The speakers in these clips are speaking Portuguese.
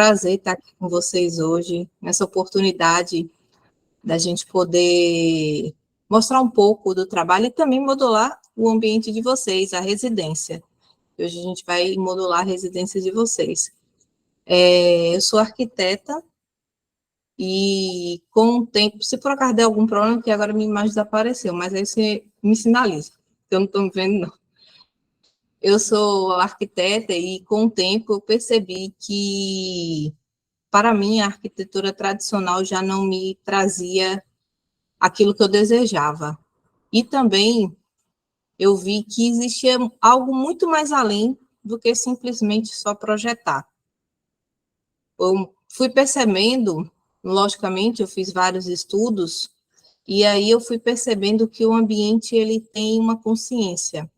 Prazer estar aqui com vocês hoje, nessa oportunidade da gente poder mostrar um pouco do trabalho e também modular o ambiente de vocês, a residência. Hoje a gente vai modular a residência de vocês. Eu sou arquiteta e com o tempo, se por acaso der algum problema, que agora minha imagem desapareceu, mas aí você me sinaliza, que eu não estou me vendo, não. Eu sou arquiteta e com o tempo eu percebi que, para mim, a arquitetura tradicional já não me trazia aquilo que eu desejava. E também eu vi que existia algo muito mais além do que simplesmente só projetar. Eu fui percebendo, logicamente, eu fiz vários estudos, e aí eu fui percebendo que o ambiente ele tem uma consciência.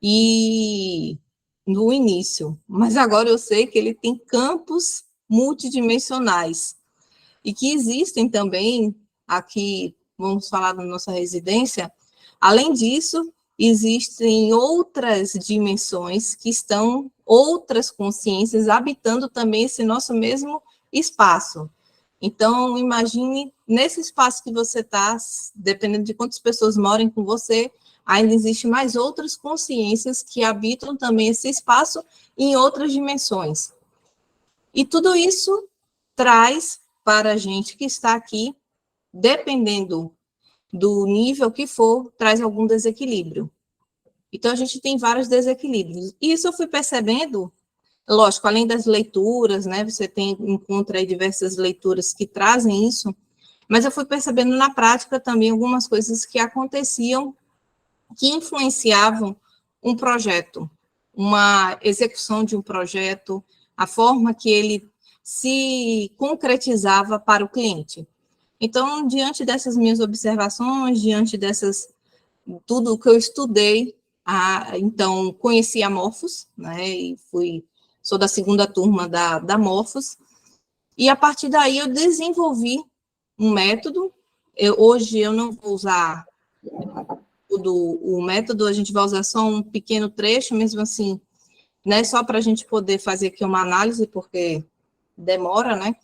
E no início, mas agora eu sei que ele tem campos multidimensionais e que existem também aqui, vamos falar da nossa residência. Além disso, existem outras dimensões que estão, outras consciências habitando também esse nosso mesmo espaço. Então, imagine, nesse espaço que você está, dependendo de quantas pessoas morem com você, ainda existe mais outras consciências que habitam também esse espaço em outras dimensões. E tudo isso traz para a gente que está aqui, dependendo do nível que for, traz algum desequilíbrio. Então, a gente tem vários desequilíbrios. E isso eu fui percebendo, lógico, além das leituras, né, você encontra aí diversas leituras que trazem isso, mas eu fui percebendo na prática também algumas coisas que aconteciam, que influenciavam um projeto, uma execução de um projeto, a forma que ele se concretizava para o cliente. Então, diante dessas minhas observações, diante tudo que eu estudei, então, conheci a Morphos, né, e sou da segunda turma da Morphos, e a partir daí eu desenvolvi um método. Hoje eu não vou usar o método, a gente vai usar só um pequeno trecho, mesmo assim, né, só para a gente poder fazer aqui uma análise, porque demora, né?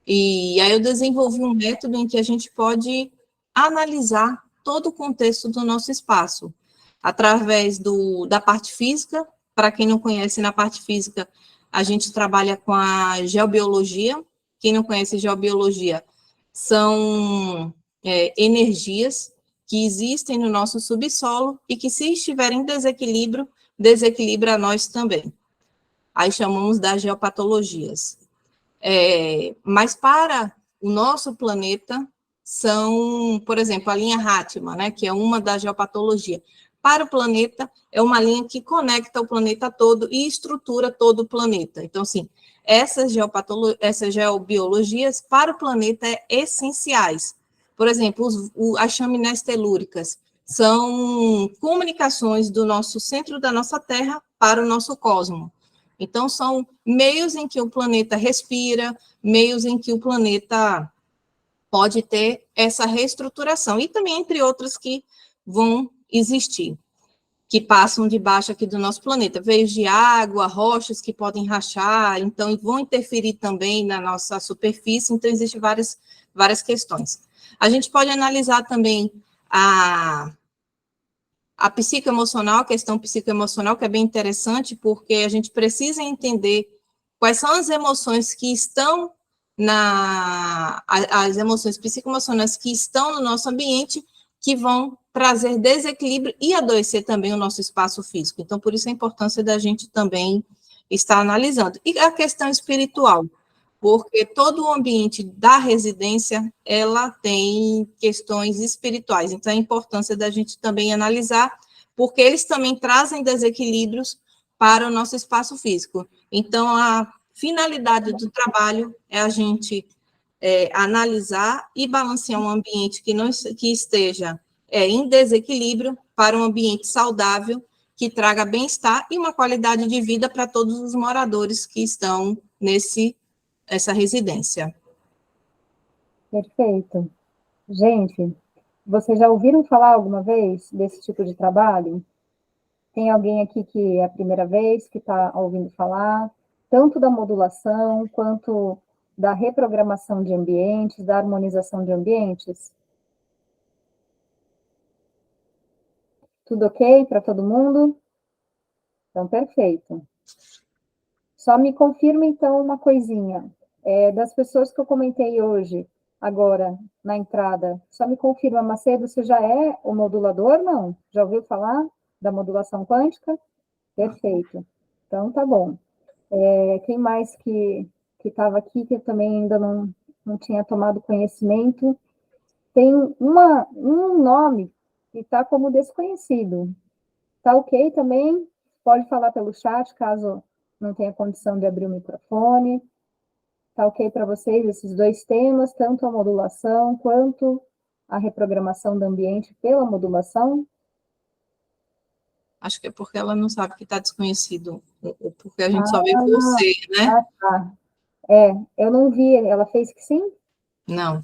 E aí eu desenvolvi um método em que a gente pode analisar todo o contexto do nosso espaço, através da parte física. Para quem não conhece, na parte física, a gente trabalha com a geobiologia. Quem não conhece geobiologia, são energias que existem no nosso subsolo e que, se estiverem em desequilíbrio, desequilibra nós também. Aí chamamos das geopatologias. Mas para o nosso planeta, são, por exemplo, a linha Hartmann, né, que é uma da geopatologia. Para o planeta, é uma linha que conecta o planeta todo e estrutura todo o planeta. Então, assim, essas geobiologias para o planeta essenciais. Por exemplo, as chaminés telúricas são comunicações do nosso centro da nossa Terra para o nosso cosmos. Então, são meios em que o planeta respira, meios em que o planeta pode ter essa reestruturação, e também entre outras que vão existir, que passam debaixo aqui do nosso planeta, veios de água, rochas que podem rachar, então vão interferir também na nossa superfície, então existem várias questões. A gente pode analisar também a psicoemocional, a questão psicoemocional, que é bem interessante, porque a gente precisa entender quais são as emoções que estão as emoções psicoemocionais que estão no nosso ambiente, que vão trazer desequilíbrio e adoecer também o nosso espaço físico. Então, por isso a importância da gente também estar analisando. E a questão espiritual, porque todo o ambiente da residência, ela tem questões espirituais, então a importância da gente também analisar, porque eles também trazem desequilíbrios para o nosso espaço físico. Então, a finalidade do trabalho é a gente analisar e balancear um ambiente que esteja em desequilíbrio para um ambiente saudável, que traga bem-estar e uma qualidade de vida para todos os moradores que estão essa residência. Perfeito. Gente, vocês já ouviram falar alguma vez desse tipo de trabalho? Tem alguém aqui que é a primeira vez que está ouvindo falar? tanto da modulação, quanto da reprogramação de ambientes, da harmonização de ambientes? Tudo ok para todo mundo? Então, perfeito. Só me confirma, então, uma coisinha. Das pessoas que eu comentei hoje, agora, na entrada, só me confirma, Macedo, você já é o modulador, não? Já ouviu falar da modulação quântica? Perfeito. Então, tá bom. Quem mais que estava aqui, que eu também ainda não tinha tomado conhecimento? Tem um nome que está como desconhecido. Tá ok também? Pode falar pelo chat, caso não tenha condição de abrir o microfone. Tá ok para vocês esses dois temas, tanto a modulação quanto a reprogramação do ambiente pela modulação? Acho que é porque ela não sabe que está desconhecido, porque a gente só vê você, né? Tá. Eu não vi, ela fez que sim? Não.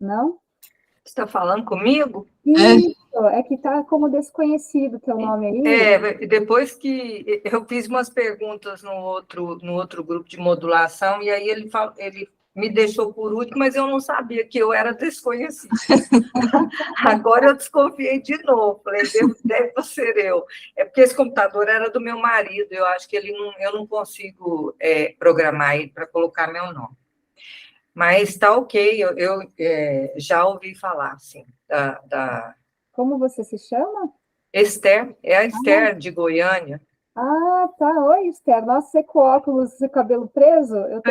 Não? Você está falando comigo? Isso, é que tá como desconhecido teu nome aí. Depois que eu fiz umas perguntas no outro grupo de modulação, e aí ele me deixou por último, mas eu não sabia que eu era desconhecido. Agora eu desconfiei de novo, falei, deve ser eu. É porque esse computador era do meu marido, eu acho que eu não consigo programar ele para colocar meu nome. Mas está ok, eu já ouvi falar, sim, Como você se chama? Esther, é a Esther de Goiânia. Ah, tá. Oi, Esther. Nossa, você com óculos e cabelo preso? Eu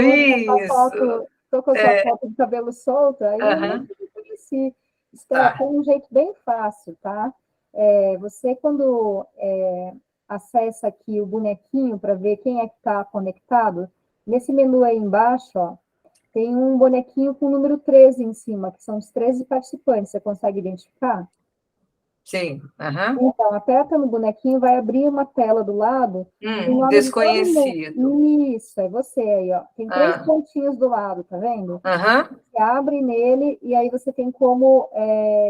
tô com a sua foto de cabelo solto, aí eu não conheci. Esther, tem um jeito bem fácil, tá? Você, quando acessa aqui o bonequinho para ver quem é que está conectado, nesse menu aí embaixo, ó, tem um bonequinho com o número 13 em cima, que são os 13 participantes. Você consegue identificar? Sim. Então, aperta no bonequinho, vai abrir uma tela do lado. Tem nome Desconhecido. De todo mundo. Isso, é você aí, ó. Tem 3 pontinhos do lado, tá vendo? Você abre nele e aí você tem como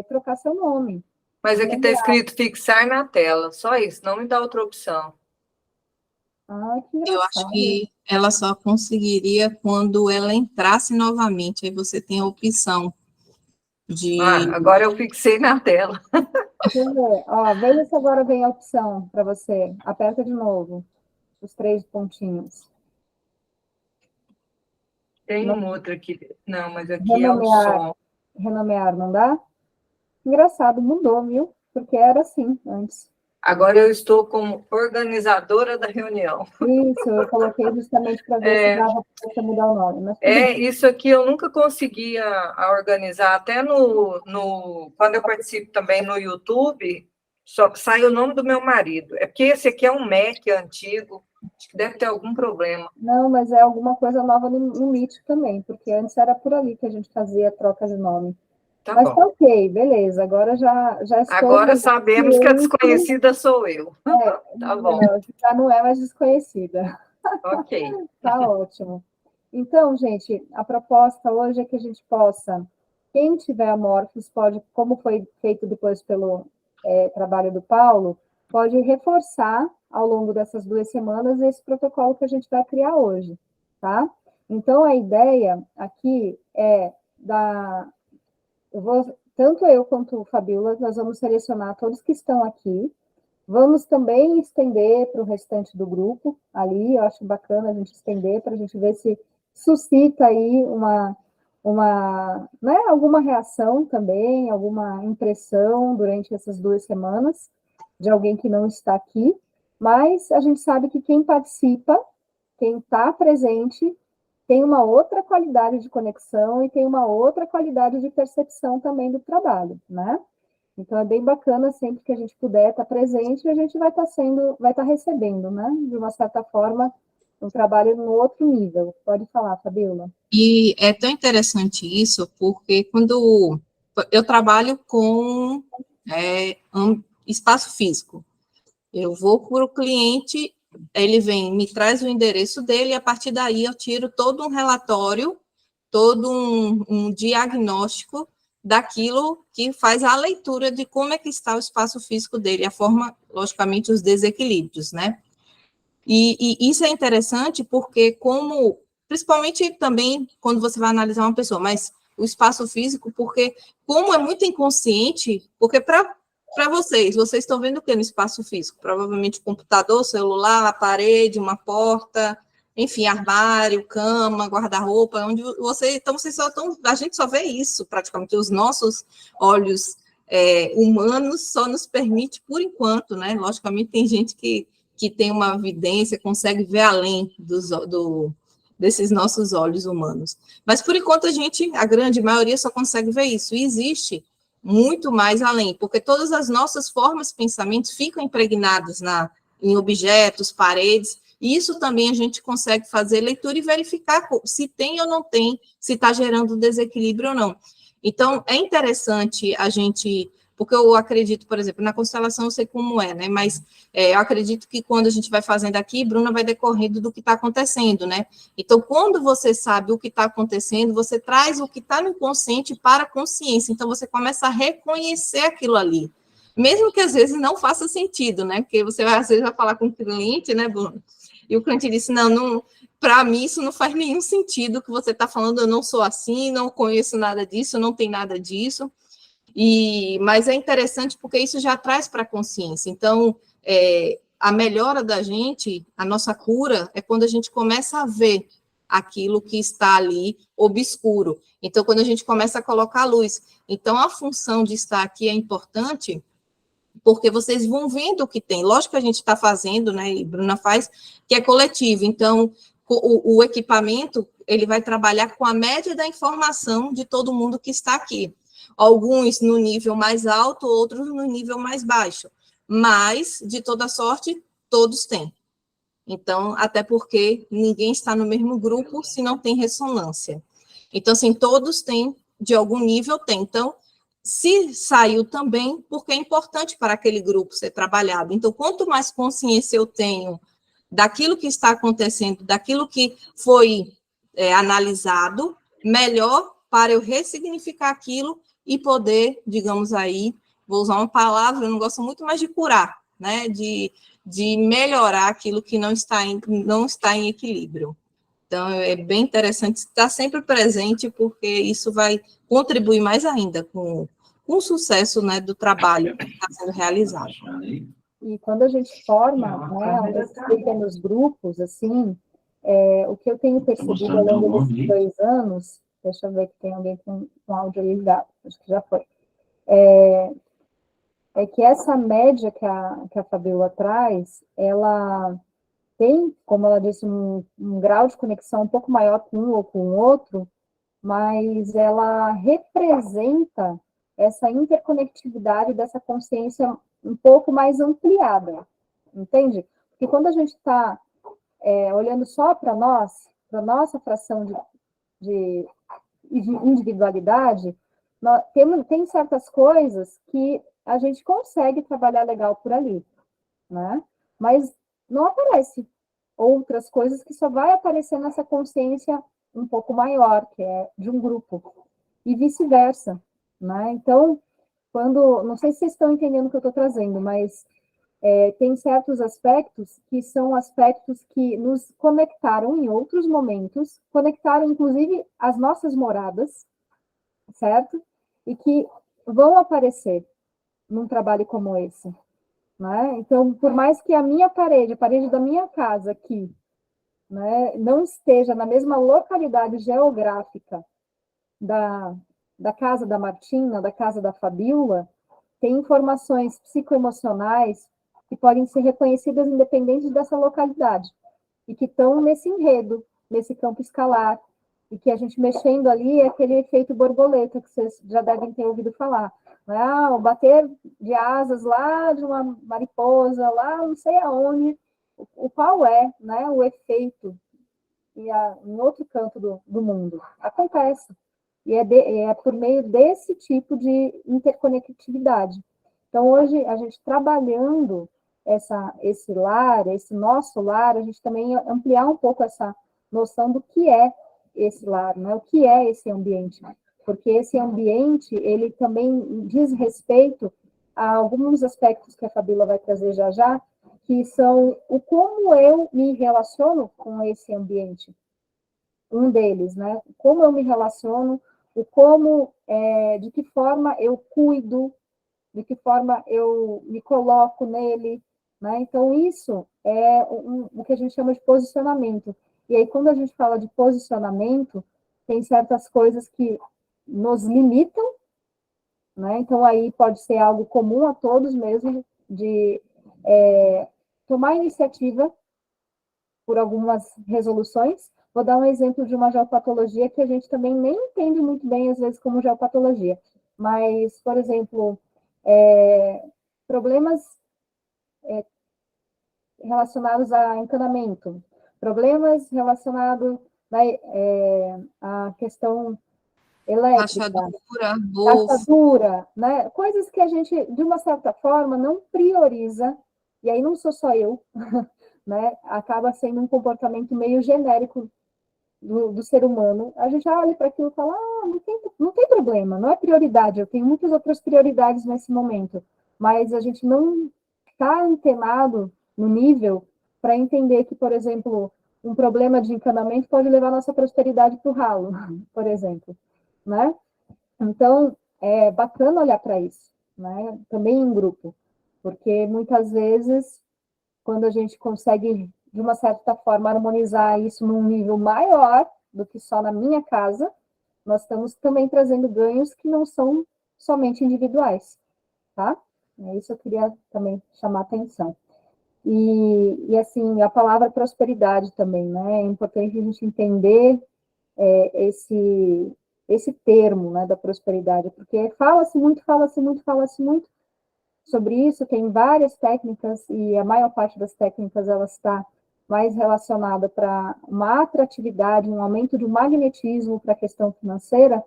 trocar seu nome. Mas aqui está escrito fixar na tela, só isso, não me dá outra opção. Ah, que engraçado. Eu acho que ela só conseguiria quando ela entrasse novamente, aí você tem a opção de... agora eu fixei na tela. Deixa eu ver. Ó, veja se agora vem a opção para você. Aperta de novo os 3 pontinhos. Tem um outro aqui. Não, mas aqui é o som. Renomear, não dá? Engraçado, mudou, viu? Porque era assim antes. Agora eu estou como organizadora da reunião. Isso, eu coloquei justamente para ver se dava para você mudar o nome. Mas isso aqui eu nunca conseguia organizar, até quando eu participo também no YouTube, só sai o nome do meu marido. É porque esse aqui é um Mac antigo, acho que deve ter algum problema. Não, mas é alguma coisa nova no Meet também, porque antes era por ali que a gente fazia a troca de nome. Mas bom. Tá ok, beleza. Agora já estou... Agora sabemos que a desconhecida sou eu. Tá bom. Não, já não é mais desconhecida. Ok. Tá ótimo. Então, gente, a proposta hoje é que a gente possa, quem tiver amorfos, pode, como foi feito depois pelo trabalho do Paulo, pode reforçar ao longo dessas 2 semanas esse protocolo que a gente vai criar hoje, tá? Então, a ideia aqui é tanto eu quanto o Fabiola, nós vamos selecionar todos que estão aqui, vamos também estender para o restante do grupo ali, eu acho bacana a gente estender para a gente ver se suscita aí alguma reação também, alguma impressão durante essas 2 semanas de alguém que não está aqui, mas a gente sabe que quem participa, quem está presente, tem uma outra qualidade de conexão e tem uma outra qualidade de percepção também do trabalho, né? Então, é bem bacana sempre que a gente puder estar presente, a gente vai estar recebendo, né? De uma certa forma, um trabalho no outro nível. Pode falar, Fabiola. E é tão interessante isso, porque quando eu trabalho com espaço físico, eu vou para o cliente, ele vem, me traz o endereço dele, e a partir daí eu tiro todo um relatório, todo um diagnóstico daquilo que faz a leitura de como é que está o espaço físico dele, a forma, logicamente, os desequilíbrios, né? E isso é interessante porque principalmente também quando você vai analisar uma pessoa, mas o espaço físico, porque como é muito inconsciente, porque para vocês estão vendo o que no espaço físico? Provavelmente computador, celular, parede, uma porta, enfim, armário, cama, guarda-roupa, onde então vocês só estão, a gente só vê isso praticamente, os nossos olhos humanos só nos permite por enquanto, né? Logicamente tem gente que tem uma evidência, consegue ver além desses nossos olhos humanos. Mas, por enquanto, a grande maioria só consegue ver isso. E existe muito mais além, porque todas as nossas formas de pensamento ficam impregnadas em objetos, paredes, e isso também a gente consegue fazer leitura e verificar se tem ou não tem, se está gerando desequilíbrio ou não. Então, é interessante a gente... Porque eu acredito, por exemplo, na constelação eu sei como é, né? Mas eu acredito que quando a gente vai fazendo aqui, Bruna vai decorrendo do que está acontecendo, né? Então, quando você sabe o que está acontecendo, você traz o que está no inconsciente para a consciência. Então, você começa a reconhecer aquilo ali. Mesmo que às vezes não faça sentido, né? Porque você às vezes vai falar com o cliente, né, Bruna? E o cliente disse, não para mim isso não faz nenhum sentido o que você está falando, eu não sou assim, não conheço nada disso, não tem nada disso. Mas é interessante porque isso já traz para a consciência. Então, a melhora da gente, a nossa cura, é quando a gente começa a ver aquilo que está ali obscuro. Então, quando a gente começa a colocar luz. Então, a função de estar aqui é importante porque vocês vão vendo o que tem. Lógico que a gente está fazendo, né, e Bruna faz, que é coletivo. Então, o equipamento, ele vai trabalhar com a média da informação de todo mundo que está aqui. Alguns no nível mais alto, outros no nível mais baixo. Mas, de toda sorte, todos têm. Então, até porque ninguém está no mesmo grupo se não tem ressonância. Então, assim, todos têm, de algum nível, tem. Então, se saiu também, porque é importante para aquele grupo ser trabalhado. Então, quanto mais consciência eu tenho daquilo que está acontecendo, daquilo que foi analisado, melhor para eu ressignificar aquilo e poder, digamos aí, vou usar uma palavra, eu não gosto muito mais de curar, né? De melhorar aquilo que não está em equilíbrio. Então, é bem interessante estar sempre presente, porque isso vai contribuir mais ainda com o sucesso, né, do trabalho que está sendo realizado. E quando a gente forma, né, esses pequenos grupos, assim, o que eu tenho percebido ao longo desses 2 anos, deixa eu ver que tem alguém com áudio ligado, acho que já foi, é que essa média que a Fabiola traz, ela tem, como ela disse, um grau de conexão um pouco maior com um ou com o outro, mas ela representa essa interconectividade dessa consciência um pouco mais ampliada, entende? Porque quando a gente está olhando só para nós, para nossa fração de individualidade, tem certas coisas que a gente consegue trabalhar legal por ali, né? Mas não aparece outras coisas que só vai aparecer nessa consciência um pouco maior, que é de um grupo, e vice-versa, né? Então, não sei se vocês estão entendendo o que eu estou trazendo, mas tem certos aspectos que são aspectos que nos conectaram em outros momentos, conectaram inclusive as nossas moradas, certo? E que vão aparecer num trabalho como esse, né? Então, por mais que a parede da minha casa aqui, né, não esteja na mesma localidade geográfica da casa da Martina, da casa da Fabiola, tem informações psicoemocionais que podem ser reconhecidas independentes dessa localidade, e que estão nesse enredo, nesse campo escalar, e que a gente mexendo ali é aquele efeito borboleta, que vocês já devem ter ouvido falar. O bater de asas lá de uma mariposa, lá não sei aonde, qual é, né, o efeito em outro canto do mundo. Acontece. E é por meio desse tipo de interconectividade. Então, hoje, a gente trabalhando esse lar, esse nosso lar, a gente também ampliar um pouco essa noção do que é esse lar, né? O que é esse ambiente. Porque esse ambiente, ele também diz respeito a alguns aspectos que a Fabiola vai trazer já, que são o como eu me relaciono com esse ambiente. Um deles, né? Como eu me relaciono, o como, de que forma eu cuido, de que forma eu me coloco nele, né? Então, isso é o que a gente chama de posicionamento. E aí, quando a gente fala de posicionamento, tem certas coisas que nos limitam, né? Então, aí pode ser algo comum a todos mesmo, de tomar iniciativa por algumas resoluções. Vou dar um exemplo de uma geopatologia que a gente também nem entende muito bem, às vezes, como geopatologia. Mas, por exemplo, problemas relacionados a encanamento, problemas relacionados à questão elétrica, Rachadura, mofo. rachadura, né? Coisas que a gente, de uma certa forma, não prioriza, e aí não sou só eu, né? Acaba sendo um comportamento meio genérico do ser humano. A gente olha para aquilo e fala, não tem problema, não é prioridade, eu tenho muitas outras prioridades nesse momento, mas a gente não está antenado no nível para entender que, por exemplo, um problema de encanamento pode levar a nossa prosperidade para o ralo, por exemplo, né? Então, é bacana olhar para isso, né? Também em grupo, porque muitas vezes, quando a gente consegue, de uma certa forma, harmonizar isso num nível maior do que só na minha casa, nós estamos também trazendo ganhos que não são somente individuais, tá? É isso eu queria também chamar a atenção. E assim, a palavra prosperidade também, né? É importante a gente entender esse termo, né, da prosperidade, porque fala-se muito, fala-se muito, fala-se muito sobre isso, tem várias técnicas, e a maior parte das técnicas, ela está mais relacionada para uma atratividade, um aumento de um magnetismo para a questão financeira,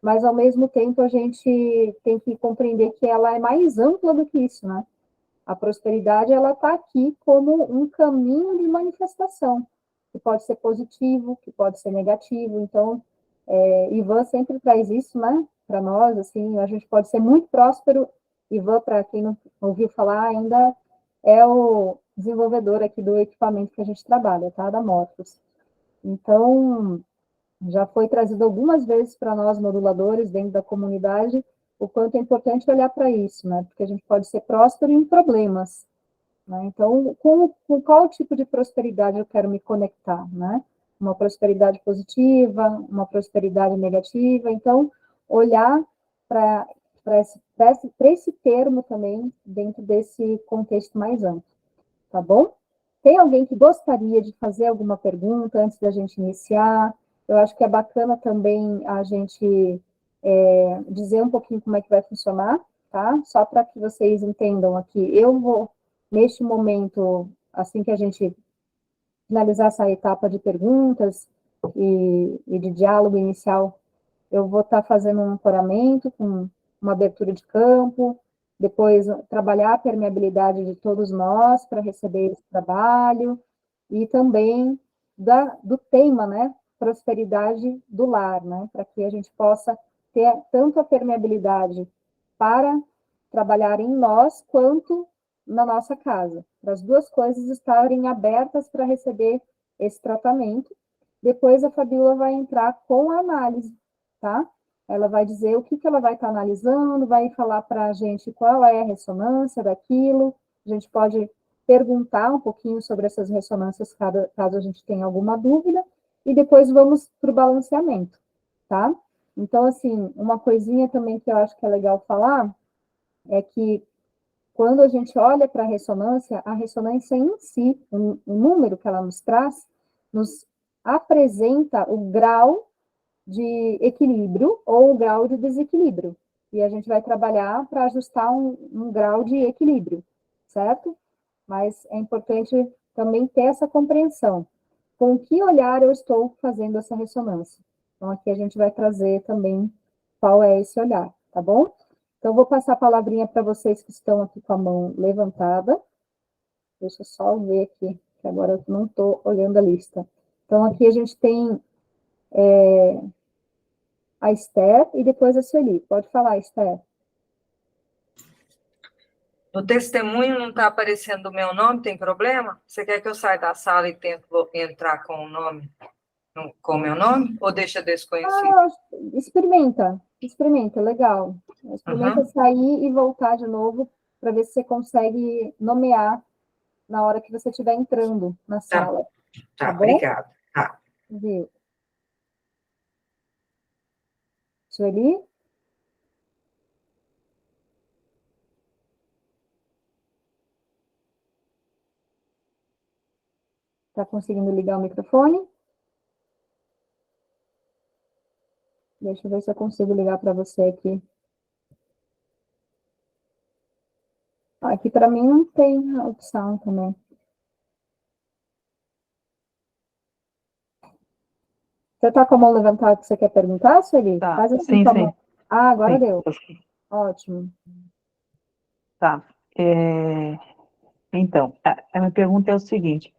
mas, ao mesmo tempo, a gente tem que compreender que ela é mais ampla do que isso, né? A prosperidade, ela está aqui como um caminho de manifestação, que pode ser positivo, que pode ser negativo. Então, Ivan sempre traz isso, né, para nós, assim, a gente pode ser muito próspero. Ivan, para quem não ouviu falar ainda, é o desenvolvedor aqui do equipamento que a gente trabalha, tá, da Morphos. Então, já foi trazido algumas vezes para nós, moduladores, dentro da comunidade, o quanto é importante olhar para isso, né? Porque a gente pode ser próspero em problemas, né? Então, com qual tipo de prosperidade eu quero me conectar, né? Uma prosperidade positiva, uma prosperidade negativa. Então, olhar para esse termo também, dentro desse contexto mais amplo, tá bom? Tem alguém que gostaria de fazer alguma pergunta antes da gente iniciar? Eu acho que é bacana também a gente dizer um pouquinho como é que vai funcionar, tá? Só para que vocês entendam aqui. Eu vou, neste momento, assim que a gente finalizar essa etapa de perguntas e de diálogo inicial, eu vou estar fazendo um ancoramento com uma abertura de campo, depois trabalhar a permeabilidade de todos nós para receber esse trabalho, e também do tema, né, prosperidade do lar, né, para que a gente possa ter tanto a permeabilidade para trabalhar em nós, quanto na nossa casa, para as duas coisas estarem abertas para receber esse tratamento. Depois a Fabíola vai entrar com a análise, tá? Ela vai dizer o que ela vai estar analisando, vai falar para a gente qual é a ressonância daquilo, a gente pode perguntar um pouquinho sobre essas ressonâncias, caso a gente tenha alguma dúvida, e depois vamos para o balanceamento, tá? Então, assim, uma coisinha também que eu acho que é legal falar, é que quando a gente olha para a ressonância em si, o número que ela nos traz, nos apresenta o grau de equilíbrio ou o grau de desequilíbrio. E a gente vai trabalhar para ajustar um grau de equilíbrio, certo? Mas é importante também ter essa compreensão. Com que olhar eu estou fazendo essa ressonância? Então, aqui a gente vai trazer também qual é esse olhar, tá bom? Então, vou passar a palavrinha para vocês que estão aqui com a mão levantada. Deixa eu só ver aqui, que agora eu não estou olhando a lista. Então, aqui a gente tem a Esther e depois a Sueli. Pode falar, Esther. No testemunho não está aparecendo o meu nome, tem problema? Você quer que eu saia da sala e tente entrar com o nome, com o meu nome? Ou deixa desconhecido? Experimenta, legal. Experimenta sair e voltar de novo para ver se você consegue nomear na hora que você estiver entrando na sala. Tá bom? Obrigada. Tá. Viu? Sueli? Está conseguindo ligar o microfone? Deixa eu ver se eu consigo ligar para você aqui. Aqui para mim não tem a opção também. Você está com a mão levantada que você quer perguntar, Sueli? Tá, Faz assim com a mão. Ah, agora sim. deu. Ótimo. Tá. Então, a minha pergunta é o seguinte: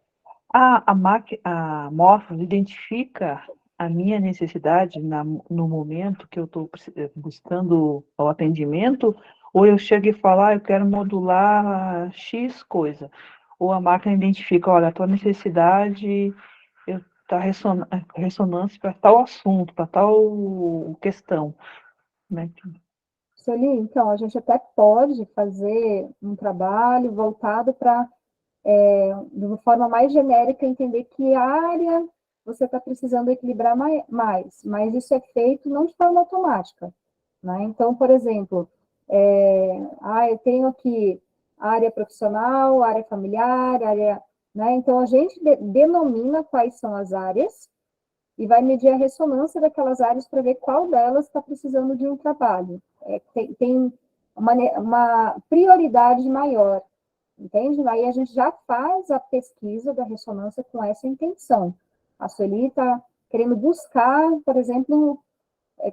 a Morphos identifica a minha necessidade no momento que eu estou buscando o atendimento, ou eu chego e falo, eu quero modular X coisa, ou a máquina identifica, olha, a tua necessidade está ressonância para tal assunto, para tal questão, né? Sueli, então, a gente até pode fazer um trabalho voltado para, de uma forma mais genérica, entender que área você está precisando equilibrar mais, mas isso é feito não de forma automática, né? Então, por exemplo, eu tenho aqui área profissional, área familiar, área, né? Então, a gente denomina quais são as áreas e vai medir a ressonância daquelas áreas para ver qual delas está precisando de um trabalho. Tem uma prioridade maior, entende? Aí a gente já faz a pesquisa da ressonância com essa intenção. A Sueli está querendo buscar, por exemplo,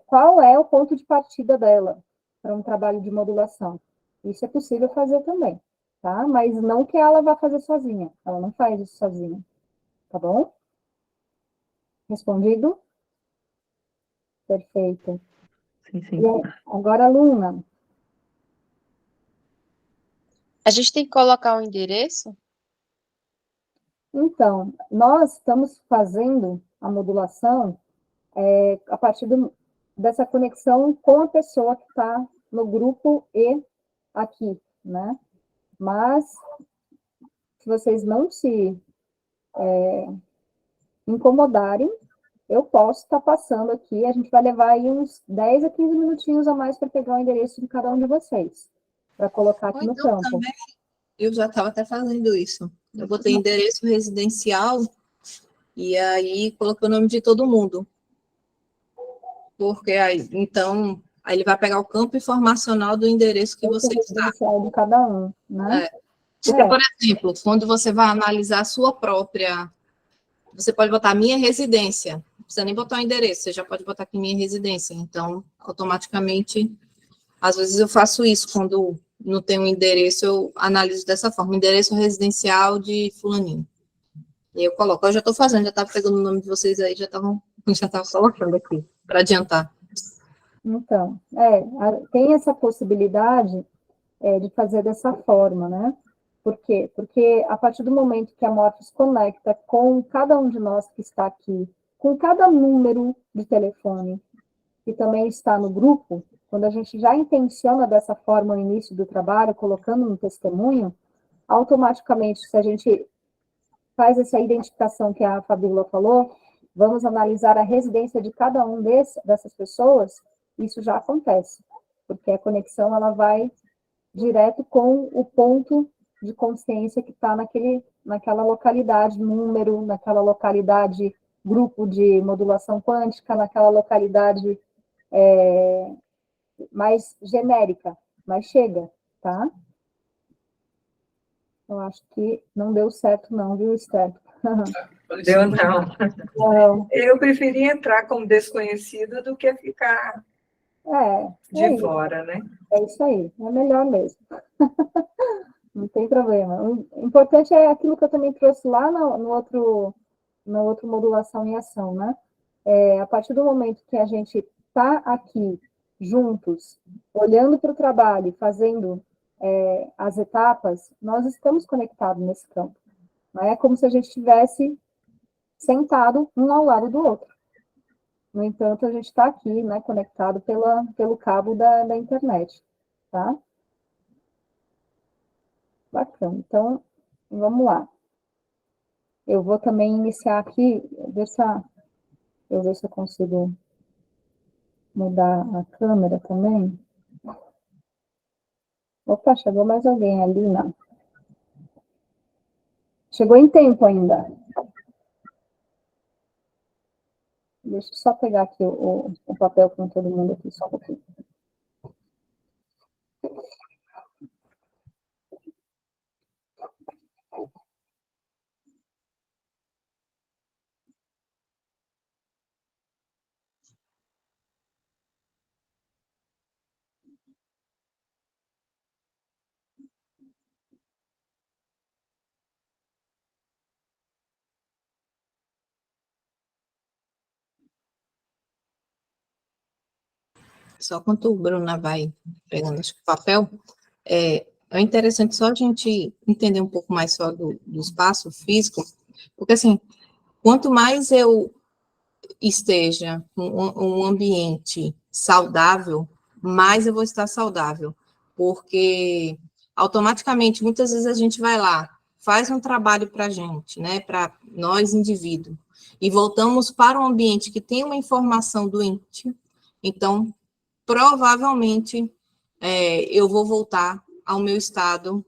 qual é o ponto de partida dela para um trabalho de modulação. Isso é possível fazer também, tá? Mas não que ela vá fazer sozinha. Ela não faz isso sozinha, tá bom? Respondido? Perfeito. Sim, sim. E agora, Luna. A gente tem que colocar um endereço? Então, nós estamos fazendo a modulação a partir dessa conexão com a pessoa que está no grupo e aqui, né? Mas, se vocês não se incomodarem, eu posso estar passando aqui, a gente vai levar aí uns 10 a 15 minutinhos a mais para pegar o endereço de cada um de vocês, para colocar aqui no campo. Também, eu já estava até fazendo isso. Eu botei endereço residencial e aí coloquei o nome de todo mundo. Porque aí, então, aí ele vai pegar o campo informacional do endereço que você está. Residencial de cada um, né? Porque, por exemplo, quando você vai analisar a sua própria, você pode botar minha residência, não precisa nem botar o endereço, você já pode botar aqui minha residência. Então, automaticamente, às vezes eu faço isso, quando não tem um endereço, eu analiso dessa forma, endereço residencial de fulaninho. E eu coloco, eu já estou fazendo, já estava pegando o nome de vocês aí, já estava colocando aqui, para adiantar. Então, tem essa possibilidade de fazer dessa forma, né? Por quê? Porque a partir do momento que a Morphos conecta com cada um de nós que está aqui, com cada número de telefone que também está no grupo, quando a gente já intenciona dessa forma o início do trabalho, colocando um testemunho, automaticamente, se a gente faz essa identificação que a Fabíola falou, vamos analisar a residência de cada um dessas pessoas, isso já acontece, porque a conexão ela vai direto com o ponto de consciência que está naquela localidade, número, naquela localidade, grupo de modulação quântica, naquela localidade mais genérica, mas chega, tá? Eu acho que não deu certo não, viu, Esther? Deu não. Não. Eu preferi entrar como desconhecida do que ficar de fora, né? É isso aí, é melhor mesmo. Não tem problema. O importante é aquilo que eu também trouxe lá no outro modulação em ação, né? A partir do momento que a gente está aqui juntos, olhando para o trabalho, fazendo as etapas, nós estamos conectados nesse campo. Não é como se a gente estivesse sentado um ao lado do outro. No entanto, a gente está aqui, né, conectado pelo cabo da internet, tá? Bacana. Então, vamos lá. Eu vou também iniciar aqui, ver se eu consigo mudar a câmera também. Opa, chegou mais alguém ali, não. Chegou em tempo ainda. Deixa eu só pegar aqui o papel com todo mundo aqui, só um pouquinho. Só quando o Bruna vai pegando acho, que o papel, é interessante só a gente entender um pouco mais só do espaço físico, porque, assim, quanto mais eu esteja um ambiente saudável, mais eu vou estar saudável, porque automaticamente, muitas vezes a gente vai lá, faz um trabalho para a gente, né, para nós, indivíduo, e voltamos para um ambiente que tem uma informação doente, então, provavelmente, eu vou voltar ao meu estado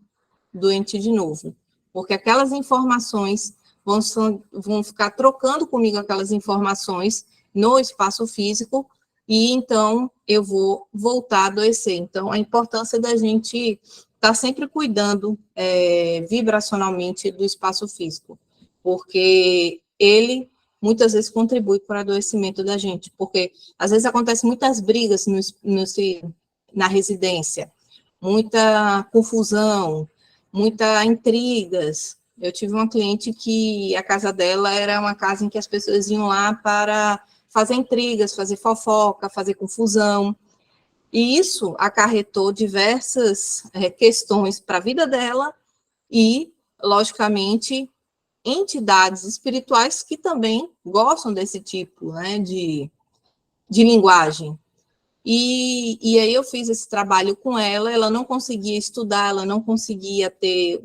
doente de novo, porque aquelas informações vão ficar trocando comigo aquelas informações no espaço físico, e então eu vou voltar a adoecer. Então, a importância da gente estar sempre cuidando vibracionalmente do espaço físico, porque ele muitas vezes contribui para o adoecimento da gente, porque às vezes acontecem muitas brigas na residência, muita confusão, muitas intrigas. Eu tive uma cliente que a casa dela era uma casa em que as pessoas iam lá para fazer intrigas, fazer fofoca, fazer confusão, e isso acarretou diversas questões para a vida dela e, logicamente, entidades espirituais que também gostam desse tipo, né, de linguagem. E aí eu fiz esse trabalho com ela não conseguia estudar, ela não conseguia ter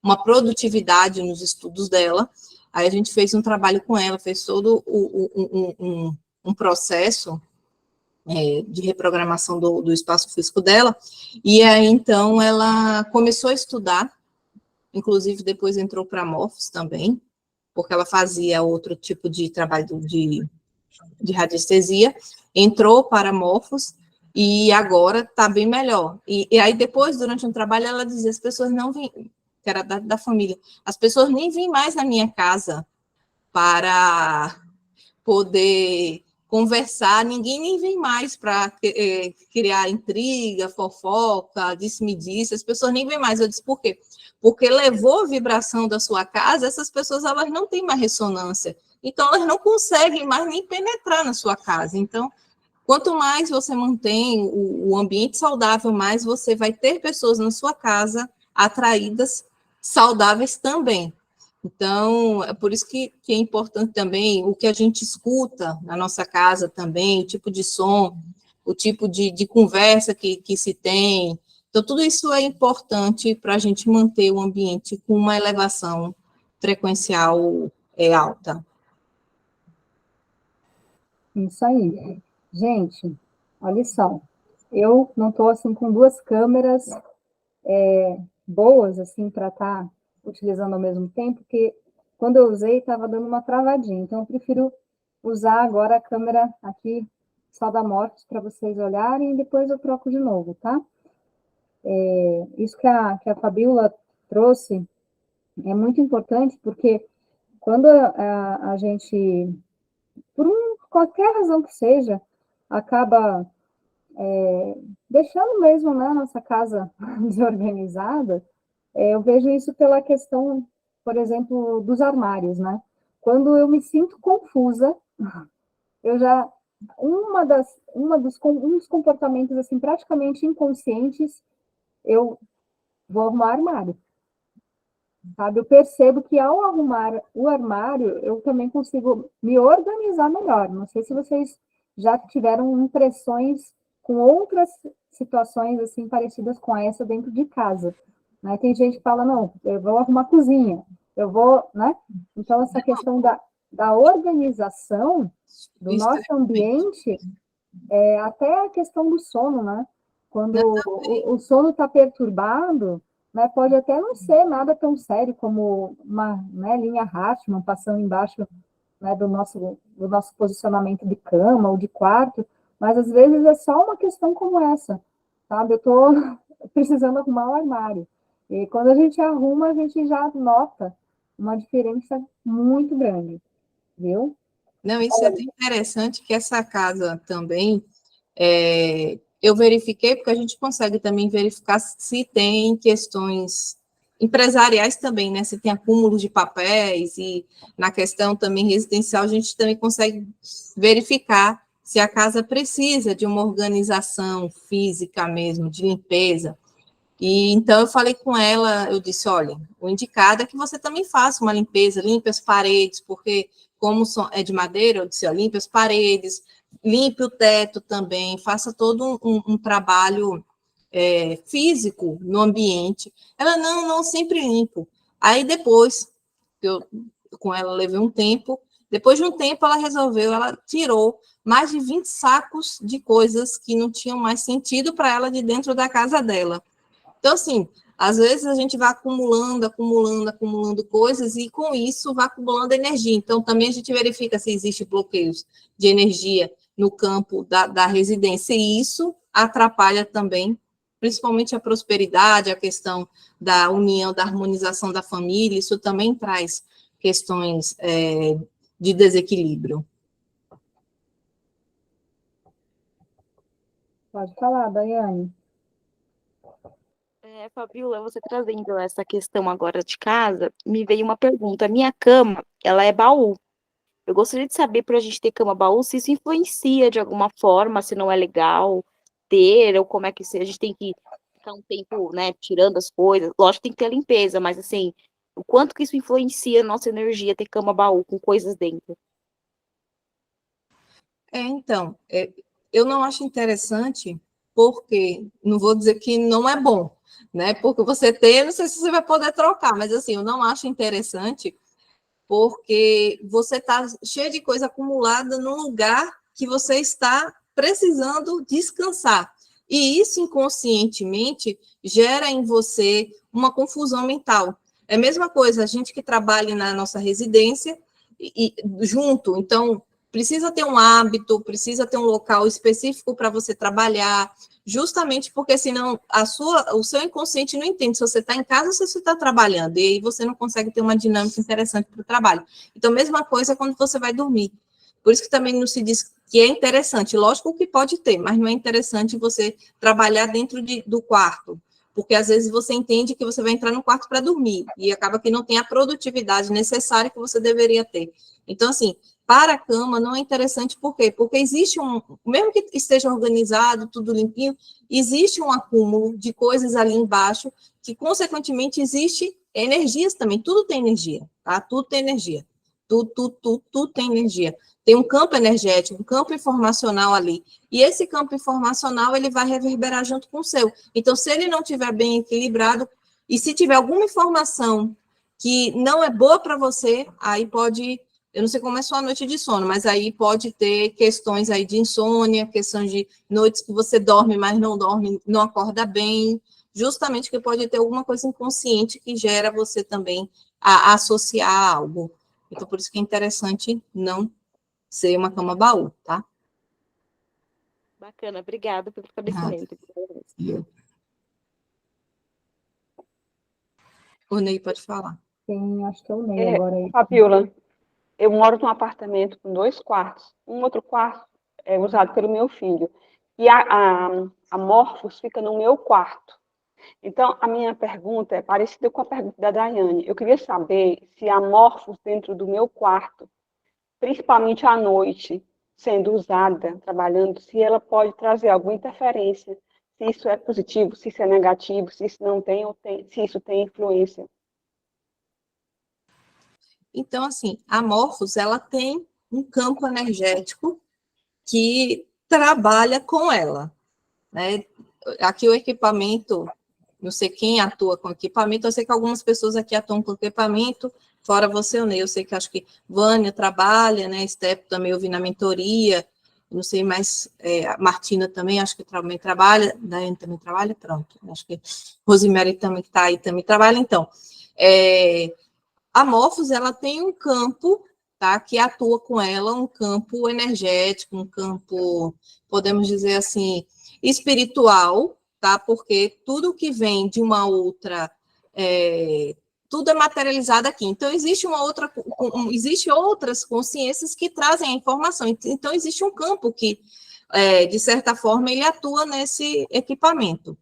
uma produtividade nos estudos dela. Aí a gente fez um trabalho com ela, fez todo um processo de reprogramação do espaço físico dela, e aí então ela começou a estudar, inclusive depois entrou para Morphos também, porque ela fazia outro tipo de trabalho de radiestesia, entrou para Morphos, e agora está bem melhor. E aí depois, durante um trabalho, ela dizia, as pessoas não vêm, que era da família, as pessoas nem vêm mais na minha casa para poder conversar, ninguém nem vem mais para criar intriga, fofoca, disse-me-disse, as pessoas nem vêm mais. Eu disse, por quê? Porque levou a vibração da sua casa, essas pessoas elas não têm mais ressonância, então elas não conseguem mais nem penetrar na sua casa. Então, quanto mais você mantém o ambiente saudável, mais você vai ter pessoas na sua casa atraídas, saudáveis também. Então, é por isso que é importante também o que a gente escuta na nossa casa também, o tipo de som, o tipo de conversa que se tem. Então, tudo isso é importante para a gente manter o ambiente com uma elevação frequencial alta. Isso aí. Gente, olha só. Eu não estou, assim, com duas câmeras boas, assim, para estar utilizando ao mesmo tempo, porque quando eu usei, estava dando uma travadinha. Então, eu prefiro usar agora a câmera aqui, só da Morphos, para vocês olharem, e depois eu troco de novo, tá? Isso que a Fabíola trouxe é muito importante, porque quando a gente, por qualquer razão que seja, acaba deixando mesmo, né, a nossa casa desorganizada, eu vejo isso pela questão, por exemplo, dos armários, né? Quando eu me sinto confusa, eu já um dos comportamentos assim praticamente inconscientes eu vou arrumar o armário. Sabe? Eu percebo que ao arrumar o armário, eu também consigo me organizar melhor. Não sei se vocês já tiveram impressões com outras situações assim parecidas com essa dentro de casa. Né? Tem gente que fala, não, eu vou arrumar a cozinha, eu vou, né? Então, essa questão da organização do Isso nosso ambiente, até a questão do sono, né? Quando o sono está perturbado, né, pode até não ser nada tão sério como uma, né, linha Hartmann passando embaixo, né, do nosso posicionamento de cama ou de quarto, mas às vezes é só uma questão como essa, sabe? Eu estou precisando arrumar o armário. E quando a gente arruma, a gente já nota uma diferença muito grande, viu? Não, isso é até interessante que essa casa também, eu verifiquei, porque a gente consegue também verificar se tem questões empresariais também, né? Se tem acúmulo de papéis e na questão também residencial, a gente também consegue verificar se a casa precisa de uma organização física mesmo, de limpeza. E então eu falei com ela, eu disse, olha, o indicado é que você também faça uma limpeza, limpe as paredes, porque como é de madeira, eu disse, ó, limpe as paredes, limpe o teto também, faça todo um trabalho físico no ambiente. Ela, não, sempre limpo. Aí depois, eu com ela levei um tempo, depois de um tempo ela tirou mais de 20 sacos de coisas que não tinham mais sentido para ela de dentro da casa dela. Então, assim, às vezes a gente vai acumulando coisas e com isso vai acumulando energia. Então, também a gente verifica se existe bloqueios de energia no campo da residência e isso atrapalha também, principalmente a prosperidade, a questão da união, da harmonização da família, isso também traz questões de desequilíbrio. Pode falar, Daiane. Fabiola, você trazendo essa questão agora de casa, me veio uma pergunta. A minha cama, ela é baú. Eu gostaria de saber, para a gente ter cama baú, se isso influencia de alguma forma, se não é legal ter, ou como é que a gente tem que ficar um tempo, né, tirando as coisas. Lógico que tem que ter a limpeza, mas assim, o quanto que isso influencia a nossa energia, ter cama baú com coisas dentro? Então, eu não acho interessante, porque não vou dizer que não é bom, né? Porque você tem, não sei se você vai poder trocar, mas assim, eu não acho interessante, porque você está cheio de coisa acumulada num lugar que você está precisando descansar. E isso inconscientemente gera em você uma confusão mental. É a mesma coisa, a gente que trabalha na nossa residência e junto, então precisa ter um hábito, precisa ter um local específico para você trabalhar, justamente porque senão o seu inconsciente não entende se você está em casa ou se você está trabalhando, e aí você não consegue ter uma dinâmica interessante para o trabalho. Então, mesma coisa quando você vai dormir. Por isso que também não se diz que é interessante, lógico que pode ter, mas não é interessante você trabalhar dentro do quarto, porque às vezes você entende que você vai entrar no quarto para dormir, e acaba que não tem a produtividade necessária que você deveria ter. Então, assim, para a cama não é interessante, por quê? Porque existe mesmo que esteja organizado, tudo limpinho, existe um acúmulo de coisas ali embaixo, que, consequentemente, existe energias também, tudo tem energia, tá? Tudo tem energia, tudo tem energia. Tem um campo energético, um campo informacional ali, e esse campo informacional, ele vai reverberar junto com o seu. Então, se ele não estiver bem equilibrado, e se tiver alguma informação que não é boa para você, aí pode... Eu não sei como é sua noite de sono, mas aí pode ter questões aí de insônia, questões de noites que você dorme, mas não dorme, não acorda bem, justamente que pode ter alguma coisa inconsciente que gera você também a associar algo. Então, por isso que é interessante não ser uma cama baú, tá? Bacana, obrigada pelo esclarecimento. O Ney pode falar. Sim, acho que eu Ney agora aí. Fabiola, eu moro num apartamento com 2 quartos. Um outro quarto é usado pelo meu filho. E a Morphos fica no meu quarto. Então, a minha pergunta é parecida com a pergunta da Daiane. Eu queria saber se a Morphos dentro do meu quarto, principalmente à noite, sendo usada, trabalhando, se ela pode trazer alguma interferência, se isso é positivo, se isso é negativo, se isso não tem, ou tem, se isso tem influência. Então, assim, a Morphos, ela tem um campo energético que trabalha com ela, né? Aqui o equipamento, não sei quem atua com equipamento, eu sei que algumas pessoas aqui atuam com equipamento, fora você, Ney, eu sei que acho que Vânia trabalha, né, Step também eu vi na mentoria, não sei mais, a Martina também, acho que também trabalha, Daiane também trabalha, pronto, acho que Rosemary também que está aí, também trabalha, então, a Morphos, ela tem um campo, tá, que atua com ela, um campo energético, um campo, podemos dizer assim, espiritual, tá, porque tudo que vem de uma outra, tudo é materializado aqui. Então, existe outras consciências que trazem a informação. Então, existe um campo que, de certa forma, ele atua nesse equipamento.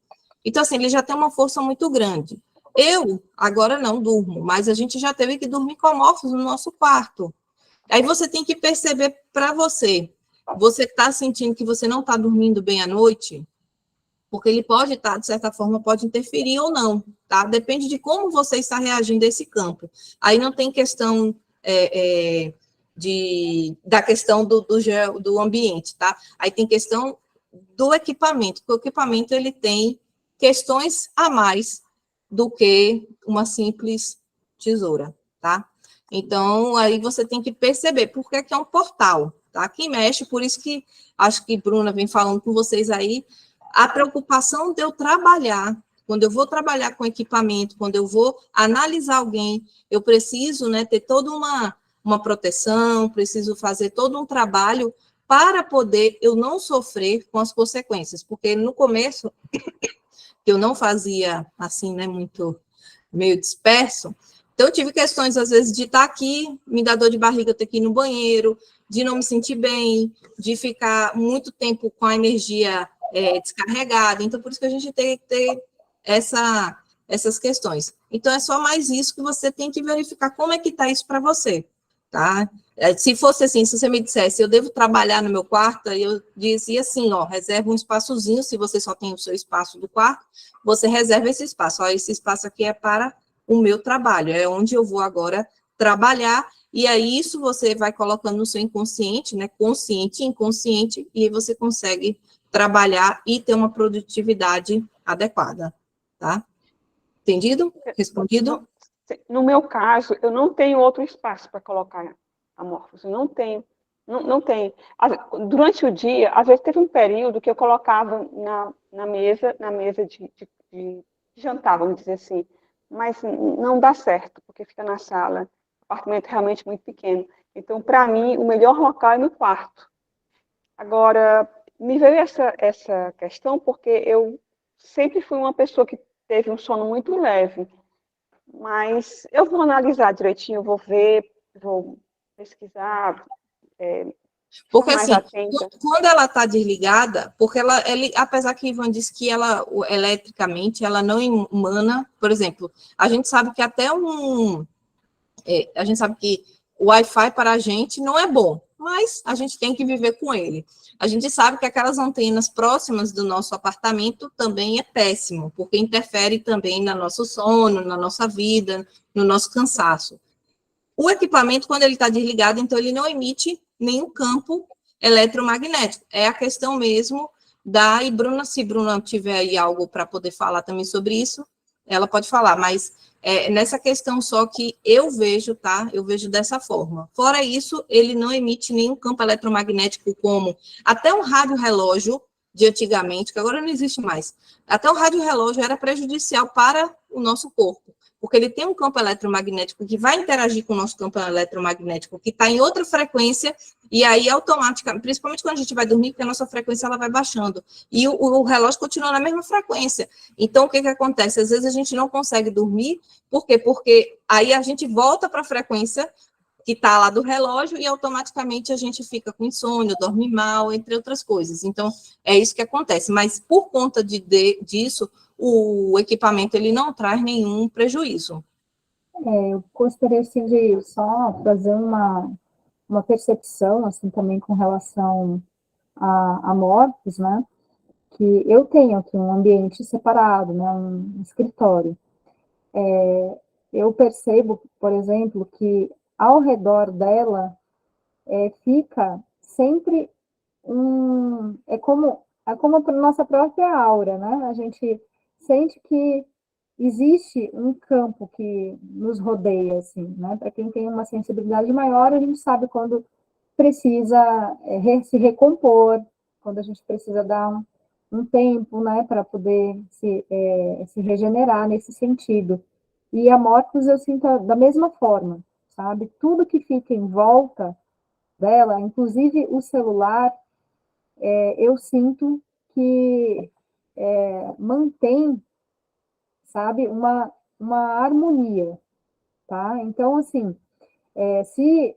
Então, assim, ele já tem uma força muito grande. Eu, agora não durmo, mas a gente já teve que dormir com Morphos no nosso quarto. Aí você tem que perceber para você está sentindo que você não está dormindo bem à noite, porque ele pode estar, de certa forma, pode interferir ou não, tá? Depende de como você está reagindo a esse campo. Aí não tem questão da questão do ambiente, tá? Aí tem questão do equipamento, porque o equipamento ele tem questões a mais do que uma simples tesoura, tá? Então, aí você tem que perceber, porque aqui é um portal, tá? Aqui mexe, por isso que acho que Bruna vem falando com vocês aí, a preocupação de eu trabalhar, quando eu vou trabalhar com equipamento, quando eu vou analisar alguém, eu preciso, né, ter toda uma proteção, preciso fazer todo um trabalho para poder eu não sofrer com as consequências, porque no começo eu não fazia assim, né, meio disperso, então eu tive questões às vezes de estar aqui, me dar dor de barriga, ter que ir no banheiro, de não me sentir bem, de ficar muito tempo com a energia descarregada, então por isso que a gente tem que ter essas questões. Então é só mais isso que você tem que verificar como é que está isso para você, tá? Se fosse assim, se você me dissesse, eu devo trabalhar no meu quarto, eu dizia assim, ó, reserva um espaçozinho, se você só tem o seu espaço do quarto, você reserva esse espaço, ó, esse espaço aqui é para o meu trabalho, é onde eu vou agora trabalhar, e aí isso você vai colocando no seu inconsciente, né, consciente e inconsciente, e aí você consegue trabalhar e ter uma produtividade adequada, tá? Entendido? Respondido? No meu caso, eu não tenho outro espaço para colocar a Morphos, não tenho, não tenho. Durante o dia, às vezes teve um período que eu colocava na mesa de jantar, vamos dizer assim, mas não dá certo, porque fica na sala, o apartamento é realmente muito pequeno. Então, para mim, o melhor local é no quarto. Agora, me veio essa questão porque eu sempre fui uma pessoa que teve um sono muito leve, mas eu vou analisar direitinho, vou ver, vou pesquisar, porque mais assim, atenta. quando ela está desligada, porque ela, apesar que Ivan disse que ela, eletricamente, ela não emana, por exemplo, a gente sabe que até a gente sabe que o Wi-Fi para a gente não é bom, mas a gente tem que viver com ele. A gente sabe que aquelas antenas próximas do nosso apartamento também é péssimo, porque interfere também no nosso sono, na nossa vida, no nosso cansaço. O equipamento, quando ele está desligado, então ele não emite nenhum campo eletromagnético. É a questão mesmo e Bruna, se Bruna tiver aí algo para poder falar também sobre isso, ela pode falar, mas nessa questão só que eu vejo, tá? Eu vejo dessa forma. Fora isso, ele não emite nenhum campo eletromagnético como até um rádio-relógio de antigamente, que agora não existe mais. Até o rádio-relógio era prejudicial para o nosso corpo, porque ele tem um campo eletromagnético que vai interagir com o nosso campo eletromagnético, que está em outra frequência, e aí automaticamente, principalmente quando a gente vai dormir, porque a nossa frequência ela vai baixando, e o relógio continua na mesma frequência. Então, o que acontece? Às vezes a gente não consegue dormir, por quê? Porque aí a gente volta para a frequência que está lá do relógio e automaticamente a gente fica com insônia, dorme mal, entre outras coisas. Então, é isso que acontece. Mas, por conta disso, o equipamento ele não traz nenhum prejuízo. Eu gostaria assim, de só fazer uma percepção assim, também com relação a Morphos, né? que eu tenho aqui um ambiente separado, né, um escritório. Eu percebo, por exemplo, que ao redor dela fica sempre é como a nossa própria aura, né? A gente sente que existe um campo que nos rodeia, assim, né? Para quem tem uma sensibilidade maior, a gente sabe quando precisa se recompor, quando a gente precisa dar um tempo, né, para poder se regenerar nesse sentido. E a Morphos eu sinto da mesma forma, sabe? Tudo que fica em volta dela, inclusive o celular, eu sinto que mantém, sabe, uma harmonia, tá? Então, assim, se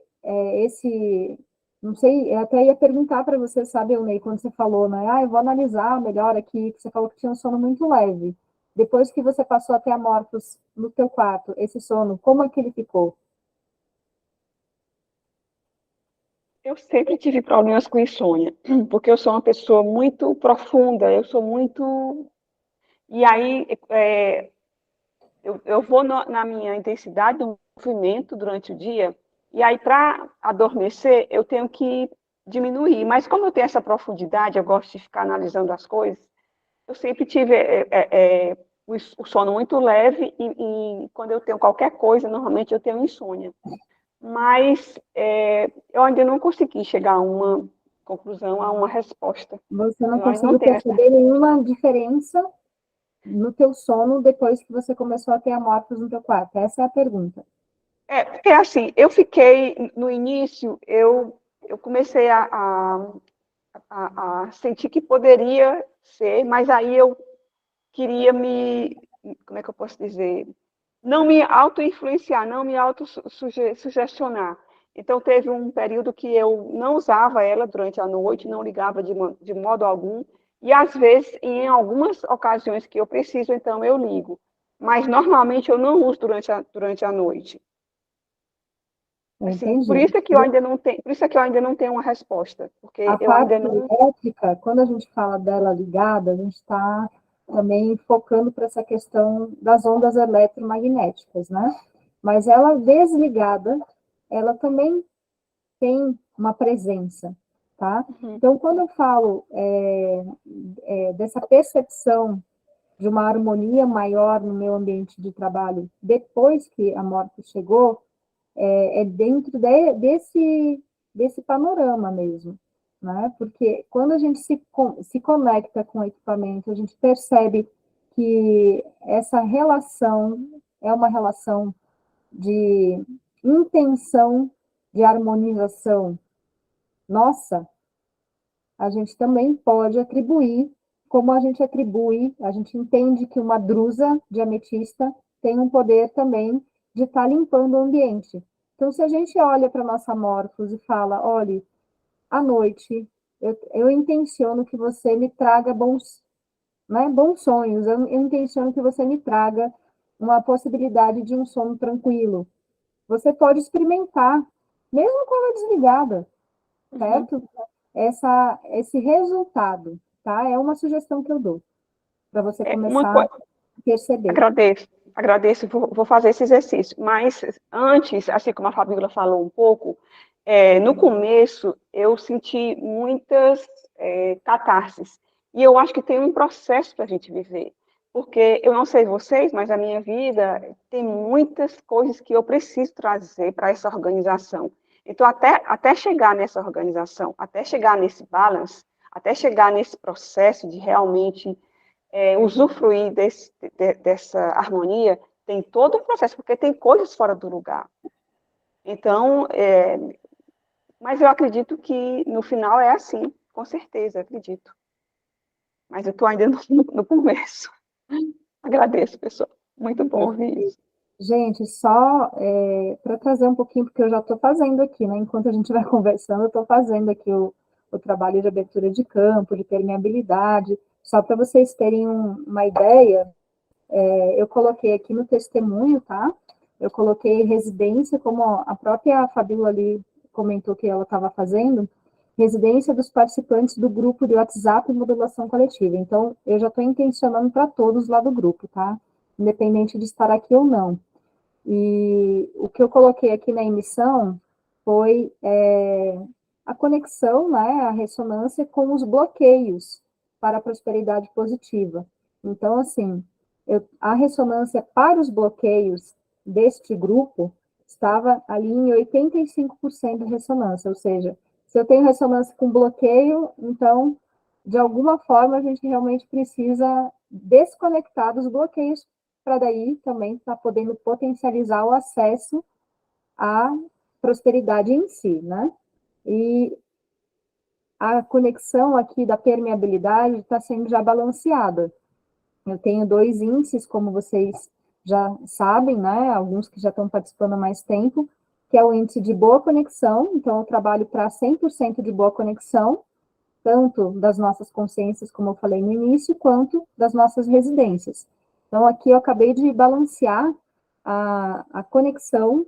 não sei, eu até ia perguntar para você, sabe, Eunei, quando você falou, né, eu vou analisar melhor aqui, que você falou que tinha um sono muito leve. Depois que você passou até a Morphos no teu quarto, esse sono, como é que ele ficou? Eu sempre tive problemas com insônia, porque eu sou uma pessoa muito profunda, eu sou muito. E aí, eu vou na minha intensidade do movimento durante o dia, e aí, para adormecer, eu tenho que diminuir. Mas como eu tenho essa profundidade, eu gosto de ficar analisando as coisas, eu sempre tive o sono muito leve, e quando eu tenho qualquer coisa, normalmente eu tenho insônia. Mas eu ainda não consegui chegar a uma conclusão, a uma resposta. Você não Eu ainda não conseguiu tenho essa. perceber nenhuma diferença no teu sono depois que você começou a ter a Morphos no teu quarto? Essa é a pergunta. Porque assim, eu fiquei, no início, eu comecei a sentir que poderia ser, mas aí eu queria como é que eu posso dizer? Não me auto-influenciar, não me auto-sugestionar. Então, teve um período que eu não usava ela durante a noite, não ligava de modo algum, e às vezes, em algumas ocasiões que eu preciso, então eu ligo. Mas, normalmente, eu não uso durante a noite. Assim, Entendi. por isso é que eu ainda não tenho, por isso é que eu ainda não tenho uma resposta, porque A eu parte ainda não. elétrica, quando a gente fala dela ligada, a gente está também focando para essa questão das ondas eletromagnéticas, né? Mas ela desligada, ela também tem uma presença, tá? Então, quando eu falo dessa percepção de uma harmonia maior no meu ambiente de trabalho depois que a morte chegou, dentro desse panorama mesmo, né? Porque quando a gente se conecta com o equipamento, a gente percebe que essa relação é uma relação de intenção, de harmonização nossa, a gente também pode atribuir, como a gente entende que uma drusa de ametista tem um poder também de estar limpando o ambiente. Então, se a gente olha para a nossa Morphos e fala, olha, à noite, eu intenciono que você me traga bons sonhos, eu intenciono que você me traga uma possibilidade de um sono tranquilo. Você pode experimentar, mesmo com ela desligada, certo? Esse resultado, tá? É uma sugestão que eu dou para você Uma começar coisa, a perceber. agradeço, vou fazer esse exercício. Mas antes, assim como a Fabíola falou um pouco, no começo eu senti muitas catarses. E eu acho que tem um processo para a gente viver. Porque eu não sei vocês, mas a minha vida tem muitas coisas que eu preciso trazer para essa organização. Então, até chegar nessa organização, até chegar nesse balance, até chegar nesse processo de realmente usufruir dessa harmonia, tem todo um processo, porque tem coisas fora do lugar. Então, mas eu acredito que no final é assim, com certeza, acredito. Mas eu estou ainda no começo. Agradeço, pessoal. Muito bom ouvir isso. Gente, só para trazer um pouquinho, porque eu já estou fazendo aqui, né? Enquanto a gente vai conversando, eu estou fazendo aqui o trabalho de abertura de campo, de permeabilidade, só para vocês terem uma ideia, eu coloquei aqui no testemunho, tá? Eu coloquei residência, como a própria Fabíola ali comentou que ela estava fazendo, residência dos participantes do grupo de WhatsApp Modulação Coletiva. Então, eu já estou intencionando para todos lá do grupo, tá? Independente de estar aqui ou não. E o que eu coloquei aqui na emissão foi a conexão, né, a ressonância com os bloqueios para a prosperidade positiva. Então, assim, a ressonância para os bloqueios deste grupo estava ali em 85% de ressonância, ou seja, se eu tenho ressonância com bloqueio, então, de alguma forma, a gente realmente precisa desconectar dos bloqueios para daí também estar podendo potencializar o acesso à prosperidade em si, né? E a conexão aqui da permeabilidade está sendo já balanceada. Eu tenho 2 índices, como vocês já sabem, né? Alguns que já estão participando há mais tempo, que é o índice de boa conexão, então eu trabalho para 100% de boa conexão, tanto das nossas consciências, como eu falei no início, quanto das nossas residências. Então, aqui eu acabei de balancear a conexão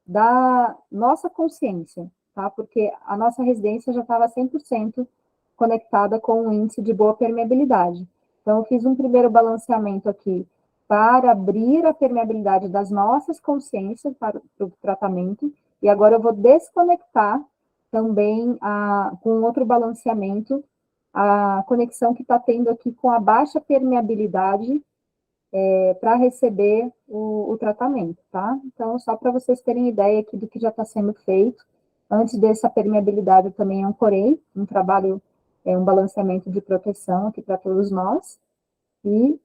da nossa consciência, tá? Porque a nossa residência já estava 100% conectada com o índice de boa permeabilidade. Então, eu fiz um primeiro balanceamento aqui para abrir a permeabilidade das nossas consciências para o tratamento, e agora eu vou desconectar também com outro balanceamento a conexão que está tendo aqui com a baixa permeabilidade para receber o tratamento, tá? Então, só para vocês terem ideia aqui do que já está sendo feito. Antes dessa permeabilidade, eu também ancorei um trabalho, um balanceamento de proteção aqui para todos nós. E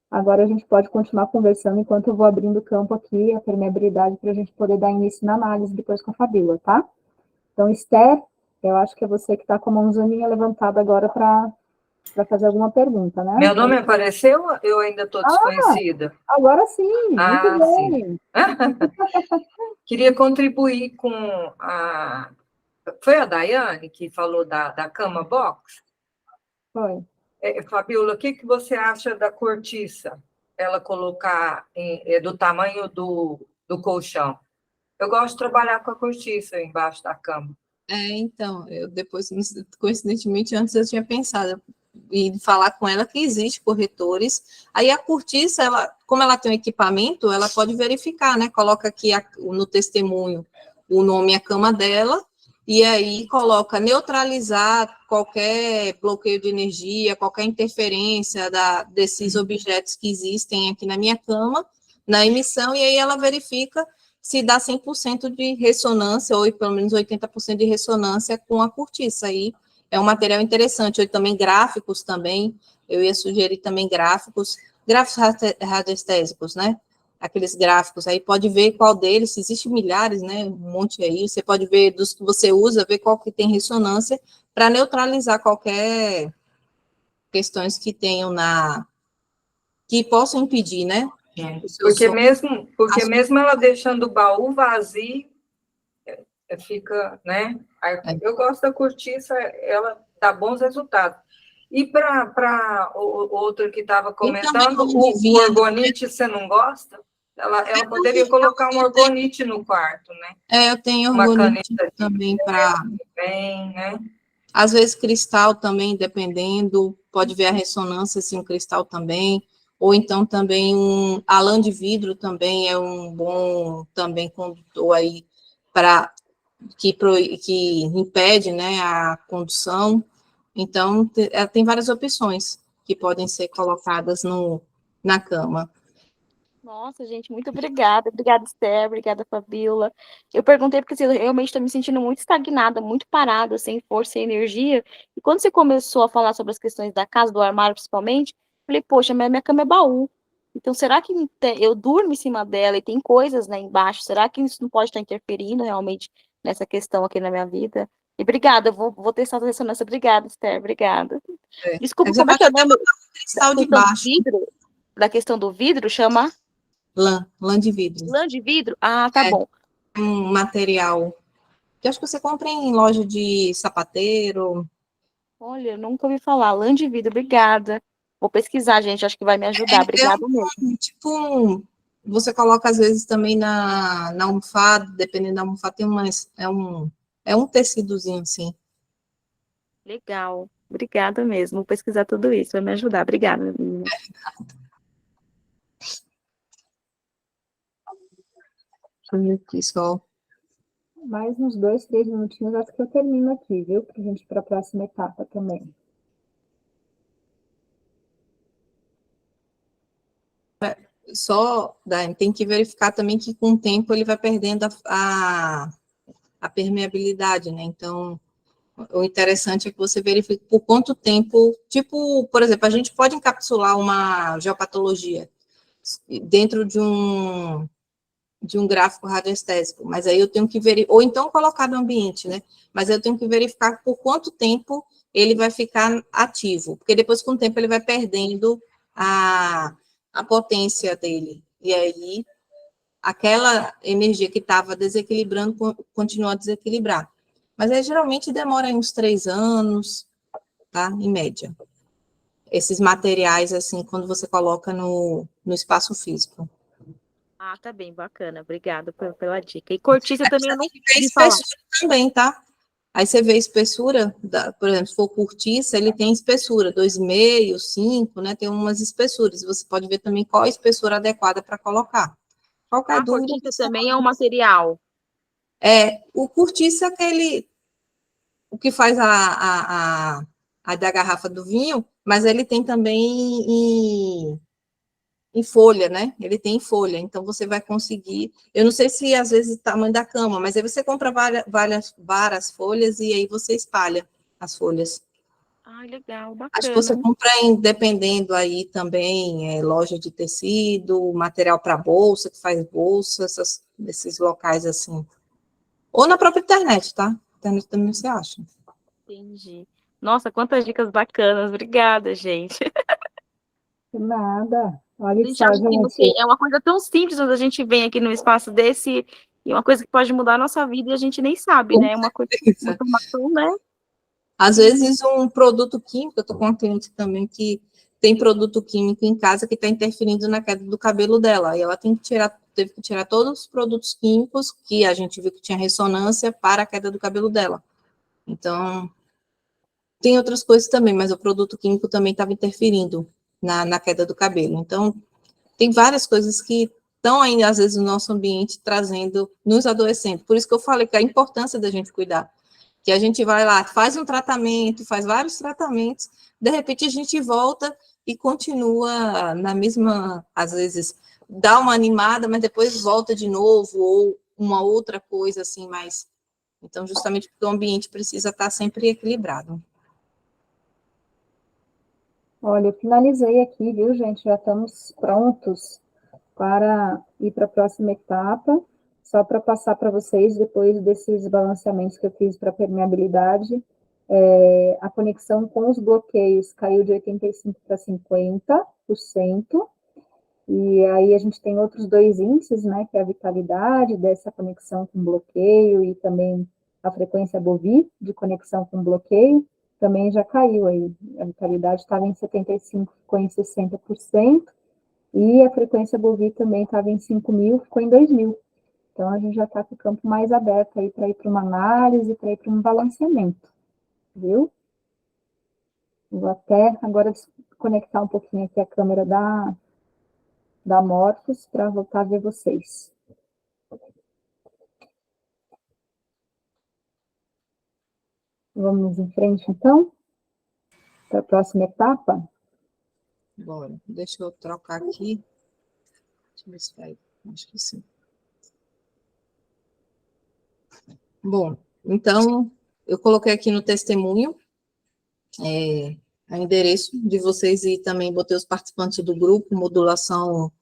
agora a gente pode continuar conversando enquanto eu vou abrindo o campo aqui, a permeabilidade, para a gente poder dar início na análise depois com a Fabíola, tá? Então, Esther, eu acho que é você que está com a mãozinha levantada agora para fazer alguma pergunta, né? Meu nome apareceu ou eu ainda estou desconhecida? Agora sim, muito bem. Sim. Queria contribuir com a... Foi a Daiane que falou da cama box? Foi. Fabíola, o que você acha da cortiça? Ela colocar do tamanho do colchão. Eu gosto de trabalhar com a cortiça embaixo da cama. Então, eu depois, coincidentemente, antes eu tinha pensado em falar com ela que existe corretores. Aí a cortiça, como ela tem um equipamento, ela pode verificar, né? Coloca aqui no testemunho o nome e a cama dela, e aí coloca neutralizar qualquer bloqueio de energia, qualquer interferência desses objetos que existem aqui na minha cama, na emissão, e aí ela verifica se dá 100% de ressonância, ou pelo menos 80% de ressonância com a cortiça. Aí é um material interessante. Ou também gráficos também, eu ia sugerir também gráficos radiestésicos, né? Aqueles gráficos, aí pode ver qual deles, existe milhares, né? Um monte aí, você pode ver dos que você usa, ver qual que tem ressonância, para neutralizar qualquer questões que tenham que possam impedir, né? Porque mesmo ela deixando o baú vazio, fica, né? Eu gosto da cortiça, ela dá bons resultados. E para outra que estava comentando, o orgonite, você não gosta? Ela poderia colocar um orgonite no quarto, né? Eu tenho orgonite também para... né? Às vezes cristal também, dependendo, pode ver a ressonância, assim, cristal também, ou então também a lã de vidro também é um bom também condutor aí que impede, né, a condução. Então, tem várias opções que podem ser colocadas na cama. Nossa, gente, muito obrigada. Obrigada, Esther. Obrigada, Fabíola. Eu perguntei porque assim, eu realmente estou me sentindo muito estagnada, muito parada, sem força, sem energia. E quando você começou a falar sobre as questões da casa, do armário principalmente, eu falei, poxa, minha cama é baú. Então, será que eu durmo em cima dela e tem coisas, né, embaixo? Será que isso não pode estar interferindo realmente nessa questão aqui na minha vida? E obrigada, eu vou testar essa ressonância. Obrigada, Esther. Obrigada. Desculpa, como é que é o nome? Cristal de baixo. Da questão do vidro, chama... Lã de vidro. Lã de vidro? Ah, tá bom. Um material que acho que você compra em loja de sapateiro. Olha, nunca ouvi falar. Lã de vidro, obrigada. Vou pesquisar, gente, acho que vai me ajudar. Obrigada mesmo. Tipo, você coloca às vezes também na almofada, dependendo da almofada, tem é um tecidozinho assim. Legal. Obrigada mesmo. Vou pesquisar tudo isso, vai me ajudar. Obrigada, menina. Deixa eu ver aqui só. Mais uns 2, 3 minutinhos, acho que eu termino aqui, viu? Para a gente ir para a próxima etapa também. Só, Daiane, tem que verificar também que com o tempo ele vai perdendo a permeabilidade, né? Então, o interessante é que você verifique por quanto tempo, tipo, por exemplo, a gente pode encapsular uma geopatologia dentro de um gráfico radioestésico, mas aí eu tenho que verificar, ou então colocar no ambiente, né? Mas eu tenho que verificar por quanto tempo ele vai ficar ativo, porque depois, com o tempo, ele vai perdendo a potência dele. E aí, aquela energia que estava desequilibrando continua a desequilibrar. Mas aí, geralmente, demora uns 3 anos, tá? Em média. Esses materiais, assim, quando você coloca no espaço físico. Ah, tá bem, bacana. Obrigada pela dica. E cortiça também eu não Tem ouvi falar. espessura também, tá? Aí você vê a espessura, por exemplo, se for cortiça, ele tem espessura, 2,5, 5, né? Tem umas espessuras. Você pode ver também qual a espessura adequada para colocar. Qualquer Ah, dúvida, cortiça também é um material. o cortiça é aquele, o que faz a da garrafa do vinho, mas ele tem também em folha, né? Ele tem em folha, então você vai conseguir. Eu não sei se às vezes o tamanho da cama, mas aí você compra várias folhas e aí você espalha as folhas. Ah, legal, Acho que você bacana. compra dependendo aí também, loja de tecido, material para bolsa, que faz bolsa, esses locais assim. Ou na própria internet, tá? Internet também você acha. Entendi. Nossa, quantas dicas bacanas. Obrigada, gente. Nada. A Olha gente só, acha que gente. é uma coisa tão simples quando a gente vem aqui num espaço desse e uma coisa que pode mudar a nossa vida e a gente nem sabe, né? É uma coisa, uma informação, né? Às vezes, um produto químico, eu estou com uma cliente também que tem produto químico em casa que está interferindo na queda do cabelo dela. E ela teve que tirar todos os produtos químicos que a gente viu que tinha ressonância para a queda do cabelo dela. Então, tem outras coisas também, mas o produto químico também estava interferindo na queda do cabelo. Então, tem várias coisas que estão ainda, às vezes, no nosso ambiente, trazendo, nos adoecendo. Por isso que eu falei que a importância da gente cuidar. Que a gente vai lá, faz um tratamento, faz vários tratamentos, de repente a gente volta e continua na mesma, às vezes, dá uma animada, mas depois volta de novo, ou uma outra coisa assim, mais. Então, justamente porque o ambiente precisa estar sempre equilibrado. Olha, eu finalizei aqui, viu, gente? Já estamos prontos para ir para a próxima etapa. Só para passar para vocês, depois desses balanceamentos que eu fiz para permeabilidade, a conexão com os bloqueios caiu de 85% para 50%. E aí a gente tem outros 2 índices, né, que é a vitalidade dessa conexão com bloqueio e também a frequência BOVI de conexão com bloqueio, também já caiu aí. A vitalidade estava em 75%, ficou em 60%, e a frequência BOVI também estava em 5.000, ficou em 2.000. Então, a gente já está com o campo mais aberto aí para ir para uma análise, para ir para um balanceamento, viu? Vou até agora desconectar um pouquinho aqui a câmera da Morphos para voltar a ver vocês. Vamos em frente, então, para a próxima etapa? Bora, deixa eu trocar aqui. Deixa eu ver se vai. Acho que sim. Bom, então, eu coloquei aqui no testemunho o endereço de vocês e também botei os participantes do grupo, modulação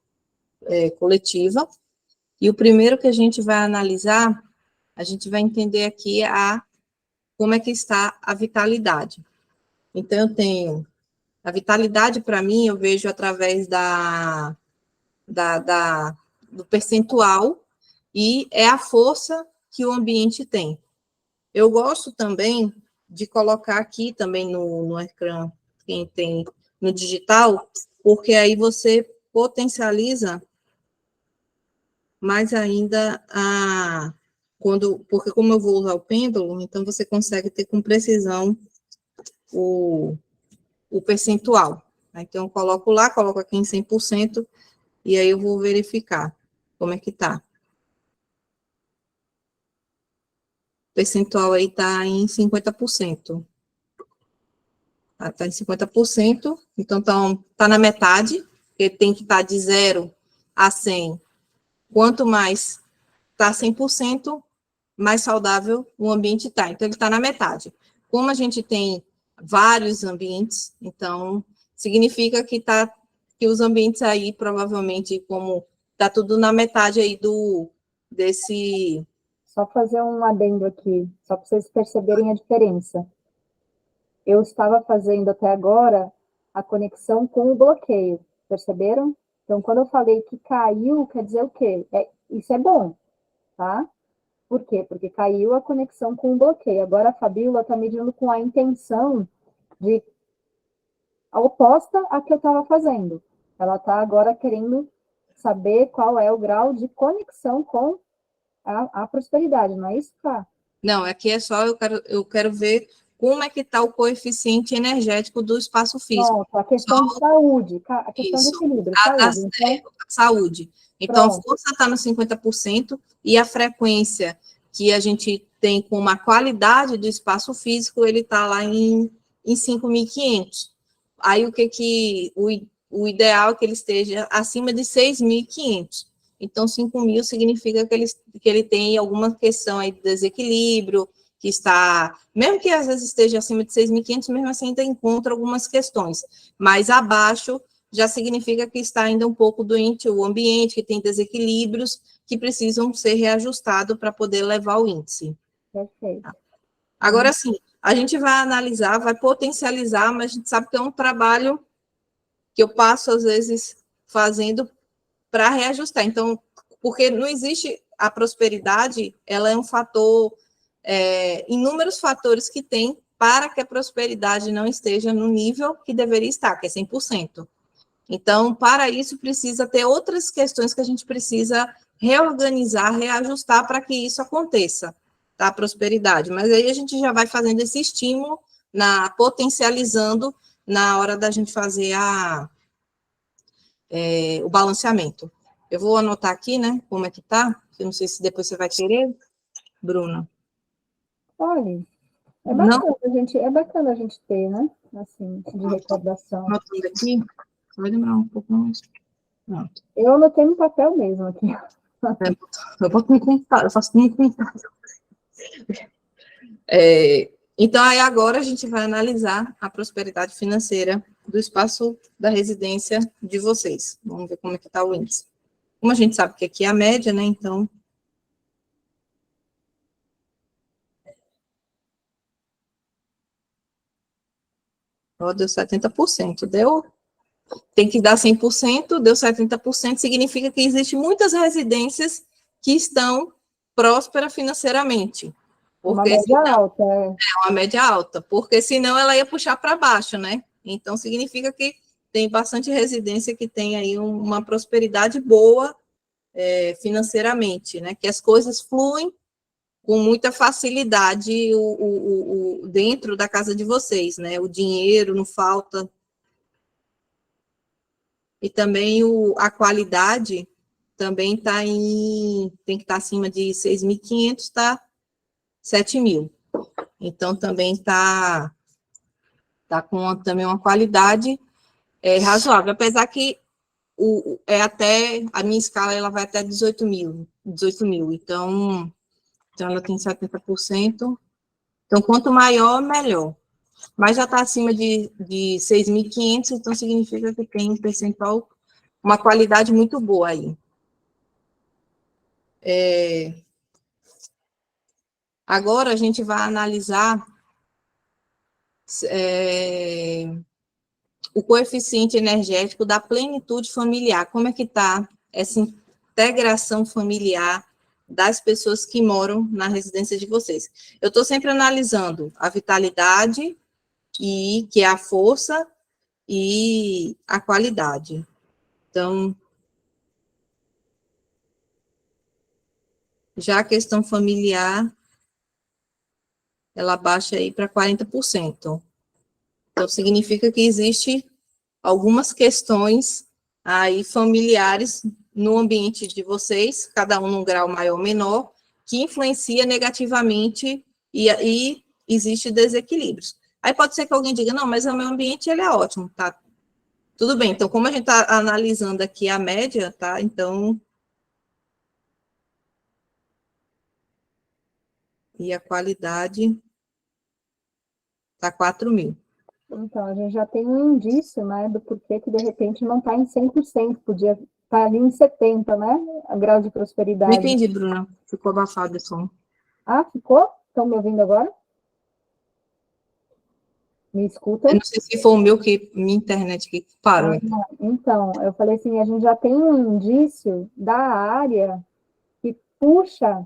coletiva. E o primeiro que a gente vai analisar, a gente vai entender aqui como é que está a vitalidade. Então, eu tenho a vitalidade, para mim, eu vejo através do percentual e é a força que o ambiente tem. Eu gosto também de colocar aqui também no ecrã, quem tem no digital, porque aí você potencializa mais ainda porque como eu vou usar o pêndulo, então você consegue ter com precisão o percentual. Então, eu coloco lá, coloco aqui em 100%, e aí eu vou verificar como é que tá. O percentual aí tá em 50%. Tá em 50%, então tá na metade, porque tem que estar de 0 a 100. Quanto mais tá 100%, mais saudável o ambiente tá. Então, ele tá na metade. Como a gente tem vários ambientes, então, significa que os ambientes aí, provavelmente, como tá tudo na metade aí desse... Só fazer um adendo aqui, só para vocês perceberem a diferença. Eu estava fazendo até agora a conexão com o bloqueio, perceberam? Então, quando eu falei que caiu, quer dizer o quê? Isso é bom, tá? Por quê? Porque caiu a conexão com o bloqueio. Agora a Fabíola está medindo com a intenção de a oposta à que eu estava fazendo. Ela está agora querendo saber qual é o grau de conexão com a prosperidade, não é isso, Fá? Não, aqui é só, eu quero ver como é que está o coeficiente energético do espaço físico. Pronto, a questão de saúde, a questão de Isso, equilíbrio, a saúde. Então, saúde. Então, a pronto. força está no 50% e a frequência que a gente tem com uma qualidade do espaço físico, ele está lá em 5.500. Aí, o ideal é que ele esteja acima de 6.500. Então, 5.000 significa que ele tem alguma questão aí de desequilíbrio, que está, mesmo que às vezes esteja acima de 6.500, mesmo assim ainda encontra algumas questões, mas abaixo já significa que está ainda um pouco doente o ambiente, que tem desequilíbrios que precisam ser reajustados para poder levar o índice. Perfeito. Agora, sim, a gente vai analisar, vai potencializar, mas a gente sabe que é um trabalho que eu passo, às vezes, fazendo para reajustar. Então, porque não existe a prosperidade, ela é um fator, inúmeros fatores que tem para que a prosperidade não esteja no nível que deveria estar, que é 100%. Então, para isso, precisa ter outras questões que a gente precisa reorganizar, reajustar para que isso aconteça, tá? A prosperidade. Mas aí a gente já vai fazendo esse estímulo, potencializando na hora da gente fazer o balanceamento. Eu vou anotar aqui, né, como é que tá, eu não sei se depois você vai querer, Bruna. Olha, Não, é bacana a gente ter, né? Assim, de recordação. anotando aqui, vai demorar um pouco mais. Pronto. Eu anotei no papel mesmo aqui. Eu boto no computador, eu faço no computador. Então, aí agora a gente vai analisar a prosperidade financeira do espaço da residência de vocês. Vamos ver como é que está o índice. Como a gente sabe que aqui é a média, né, então... Ó, deu 70%, tem que dar 100%, deu 70%, significa que existem muitas residências que estão prósperas financeiramente. Uma Porque média alta, uma média alta, porque senão ela ia puxar para baixo, né? Então, significa que tem bastante residência que tem aí uma prosperidade boa financeiramente, né? Que as coisas fluem com muita facilidade dentro da casa de vocês, né? O dinheiro não falta. E também a qualidade também tem que estar acima de 6.500, tá? 7.000. Então, também está com também uma qualidade razoável, apesar que até a minha escala ela vai até 18.000, então ela tem 70%, então quanto maior, melhor, mas já está acima de 6.500, então significa que tem um percentual, uma qualidade muito boa aí. Agora a gente vai analisar o coeficiente energético da plenitude familiar. Como é que está essa integração familiar das pessoas que moram na residência de vocês? Eu estou sempre analisando a vitalidade, que é a força, e a qualidade. Então, já a questão familiar, ela baixa aí para 40%. Então, significa que existe algumas questões aí familiares no ambiente de vocês, cada um num grau maior ou menor, que influencia negativamente e existe desequilíbrios. Aí pode ser que alguém diga, não, mas o meu ambiente ele é ótimo, tá? Tudo bem, então como a gente está analisando aqui a média, tá? Então, e a qualidade tá 4.000. Então, a gente já tem um indício, né, do porquê que, de repente, não está em 100%, podia estar ali em 70%, né, a grau de Não prosperidade. entendi, Bruna, ficou abafado o som. Ah, ficou? Estão me ouvindo agora? Me escutam? Eu não sei se foi o meu que, minha internet que parou. Então, eu falei assim, a gente já tem um indício da área que puxa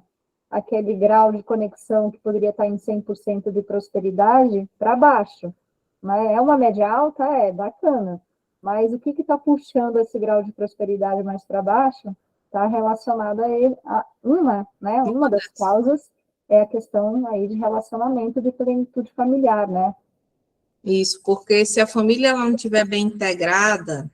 aquele grau de conexão que poderia estar em 100% de prosperidade para baixo. Mas é uma média alta? É, bacana. Mas o que está puxando esse grau de prosperidade mais para baixo está relacionado a uma das causas é a questão aí de relacionamento de plenitude familiar, né? Isso, porque se a família ela não estiver bem integrada,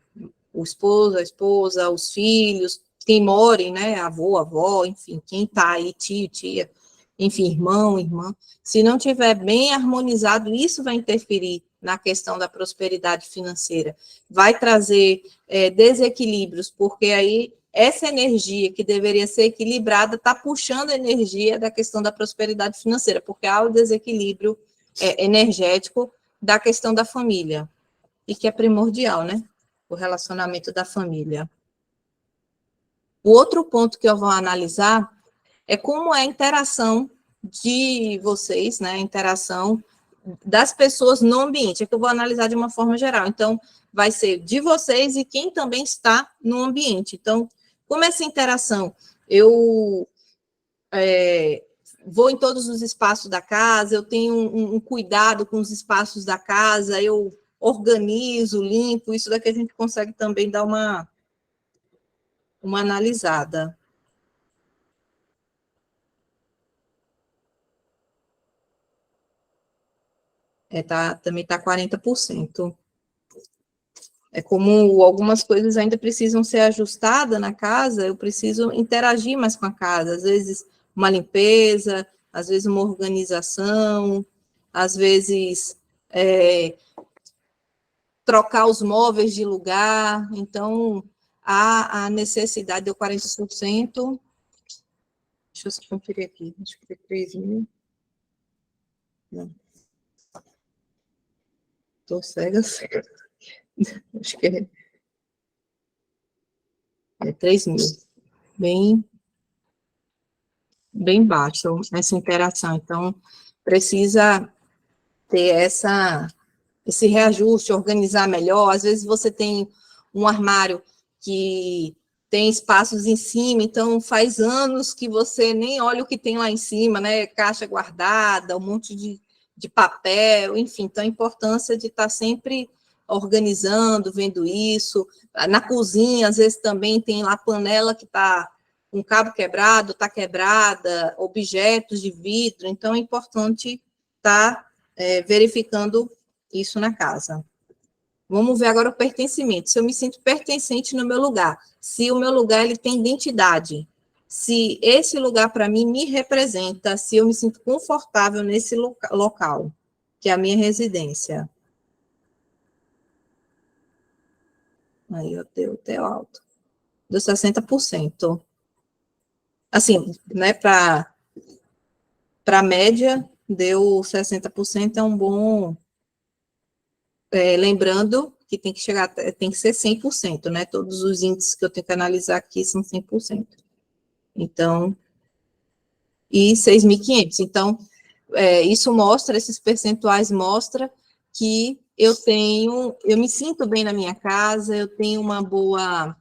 o esposo, a esposa, os filhos, quem morem, né, avô, avó, enfim, quem está aí, tio, tia, enfim, irmão, irmã, se não tiver bem harmonizado, isso vai interferir na questão da prosperidade financeira, vai trazer desequilíbrios, porque aí essa energia que deveria ser equilibrada está puxando a energia da questão da prosperidade financeira, porque há o desequilíbrio energético da questão da família, e que é primordial, né? O relacionamento da família. O outro ponto que eu vou analisar é como é a interação de vocês, né? A interação das pessoas no ambiente, é que eu vou analisar de uma forma geral. Então, vai ser de vocês e quem também está no ambiente. Então, como é essa interação? Eu vou em todos os espaços da casa, eu tenho um cuidado com os espaços da casa, eu organizo, limpo, isso daqui a gente consegue também dar uma analisada. Também está 40%. É como algumas coisas ainda precisam ser ajustadas na casa, eu preciso interagir mais com a casa, às vezes uma limpeza, às vezes uma organização, às vezes trocar os móveis de lugar, então há a necessidade, deu 40%, deixa eu só conferir aqui, acho que foi 3.000, não, estou cega, acho que é 3.000, bem baixo essa interação, então precisa ter esse reajuste, organizar melhor, às vezes você tem um armário que tem espaços em cima, então faz anos que você nem olha o que tem lá em cima, né, caixa guardada, um monte de papel, enfim, então a importância de estar sempre organizando, vendo isso, na cozinha, às vezes também tem lá panela que está com cabo quebrado, está quebrada, objetos de vidro, então é importante estar verificando isso na casa. Vamos ver agora o pertencimento. Se eu me sinto pertencente no meu lugar, se o meu lugar ele tem identidade, se esse lugar para mim me representa, se eu me sinto confortável nesse local, que é a minha residência. Aí eu deu alto. Deu 60%. Assim, né, para a média, deu 60%, é um bom... lembrando que tem que chegar, tem que ser 100%, né? Todos os índices que eu tenho que analisar aqui são 100%. Então, e 6.500. Então, isso mostra, esses percentuais mostram que eu me sinto bem na minha casa, eu tenho uma boa...